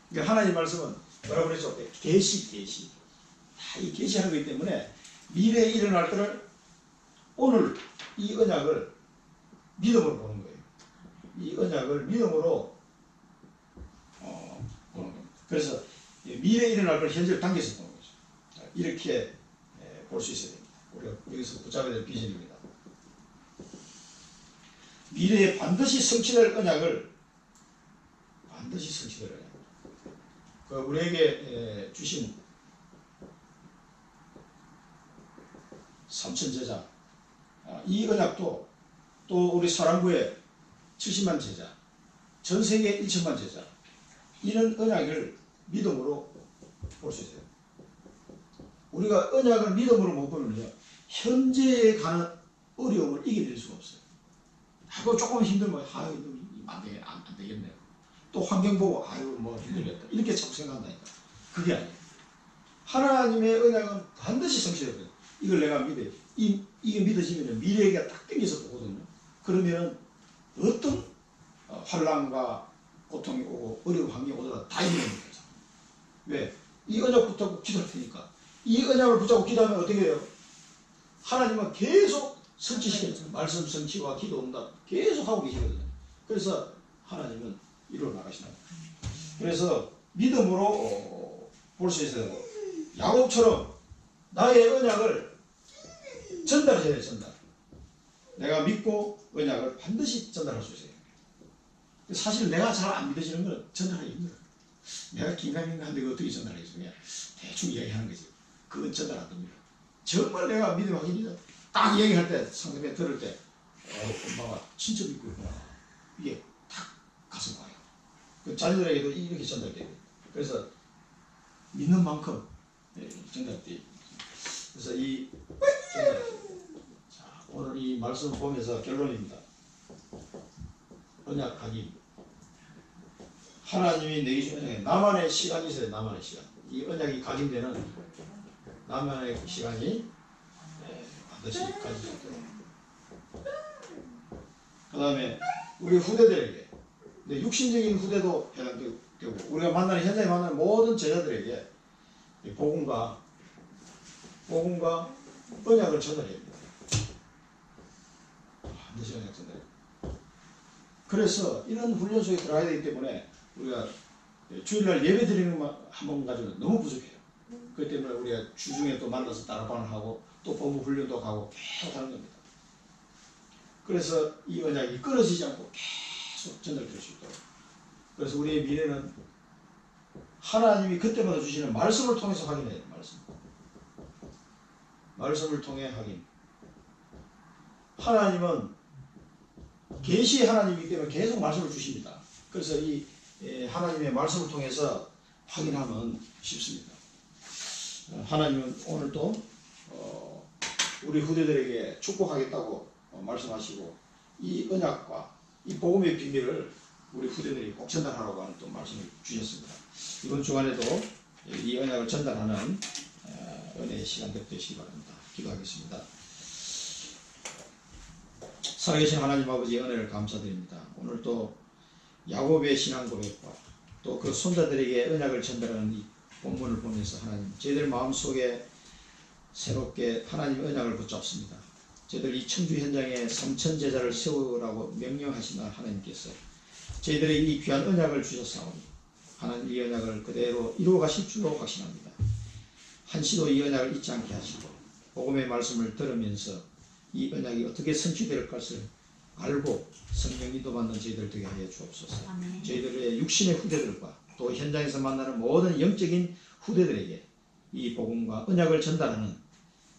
그러니까 하나님 말씀은 뭐라고 그랬죠? 계시. 이 계시하는 거기 때문에 미래에 일어날 거를 오늘 이 언약을 믿음으로 보는 거예요. 이 언약을 믿음으로 보는 겁니다. 그래서 미래에 일어날 걸 현재를 당겨서 보는 거죠. 이렇게 볼 수 있어야 됩니다. 우리가 여기서 붙잡아야 될 비전입니다. 미래에 반드시 성취될 언약을 반드시 성취될 언약. 그 우리에게 주신 삼천 제자, 이 언약도 또 우리 사랑부의 70만 제자, 전 세계 1천만 제자, 이런 언약을 믿음으로 볼 수 있어요. 우리가 언약을 믿음으로 못 보면요, 현재에 가는 어려움을 이겨낼 수가 없어요. 하고 조금 힘들면 아유 안 되겠네요. 또 환경 보고 아유 뭐 힘들겠다 이렇게 자꾸 생각한다니까. 그게 아니에요. 하나님의 언약은 반드시 성취되거든요. 이걸 내가 믿어요. 이게 믿어지면 미래가 딱 땡겨서 보거든요. 그러면 어떤 환난과 고통이 오고 어려운 환경이 오더라도 다 이기는 거예요. 왜? 이 언약 붙잡고 기도할 테니까. 이 언약을 붙잡고 기도하면 어떻게 돼요? 하나님은 계속 성취시켜요. 말씀 성취와 기도 응답 계속 하고 계시거든요. 그래서 하나님은 이루어 나가신다. 그래서 믿음으로 볼 수 있어요. 야곱처럼 나의 언약을 전달해야 돼요. 전달. 내가 믿고 언약을 반드시 전달할 수 있어요. 사실 내가 잘 안 믿어지는 건 전달하기 힘들어요. 내가 긴가민가한데 어떻게 전달하겠어요? 대충 이야기하는 거지. 그건 전달 안 됩니다. 정말 내가 믿음 확인이다. 딱 얘기할 때 상대방이 들을 때 엄마가 진짜 믿고 있구나. 이게 탁 가슴 와요. 그 자녀들에게도 이렇게 전달돼요. 그래서 믿는 만큼 전달돼요. 그래서 이 자, 오늘 이 말씀 보면서 결론입니다. 언약 확인. 하나님이 내게 주신 언약에 나만의 시간이 있어요. 나만의 시간. 이 언약이 각인되는 나만의 시간이 반드시 가질 수 있도록. 그 다음에 우리 후대들에게, 육신적인 후대도 해당되고 우리가 만나는 현장에 만나는 모든 제자들에게 복음과 언약을 전달해야 됩니다. 반드시 언약 전달. 그래서 이런 훈련 속에 들어가야 되기 때문에 우리가 주일날 예배 드리는 것만 한 번 가지고는 너무 부족해요. 그렇기 때문에 우리가 주중에 또 만나서 따라반을 하고 또 법무 훈련도 가고 계속 하는 겁니다. 그래서 이 언약이 끊어지지 않고 계속 전달될 수 있도록. 그래서 우리의 미래는 하나님이 그때마다 주시는 말씀을 통해서 확인해야 돼요. 말씀을 통해 확인. 하나님은 계시의 하나님이기 때문에 계속 말씀을 주십니다. 그래서 이 하나님의 말씀을 통해서 확인하면 쉽습니다. 하나님은 오늘도 우리 후대들에게 축복하겠다고 말씀하시고 이 언약과 이 복음의 비밀을 우리 후대들이 꼭 전달하라고 하는 또 말씀을 주셨습니다. 이번 주간에도 이 언약을 전달하는 은혜의 시간 되시기 바랍니다. 기도하겠습니다. 살아계신 하나님 아버지의 은혜를 감사드립니다. 오늘도 야곱의 신앙 고백과 또 그 손자들에게 언약을 전달하는 이 본문을 보면서 하나님, 저희들 마음속에 새롭게 하나님의 언약을 붙잡습니다. 저희들 이 청주 현장에 3천 제자를 세우라고 명령하시는 하나님께서 저희들에게 이 귀한 언약을 주셨사오니 하나님 이 언약을 그대로 이루어 가실 줄로 확신합니다. 한시도 이 언약을 잊지 않게 하시고 복음의 말씀을 들으면서 이 언약이 어떻게 성취될 것을 알고 성령 인도받는 저희들 되게 하여 주옵소서. 아멘. 저희들의 육신의 후대들과 또 현장에서 만나는 모든 영적인 후대들에게 이 복음과 언약을 전달하는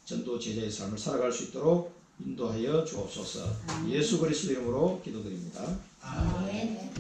전도 제자의 삶을 살아갈 수 있도록 인도하여 주옵소서. 예수 그리스도 이름으로 기도드립니다. 아멘.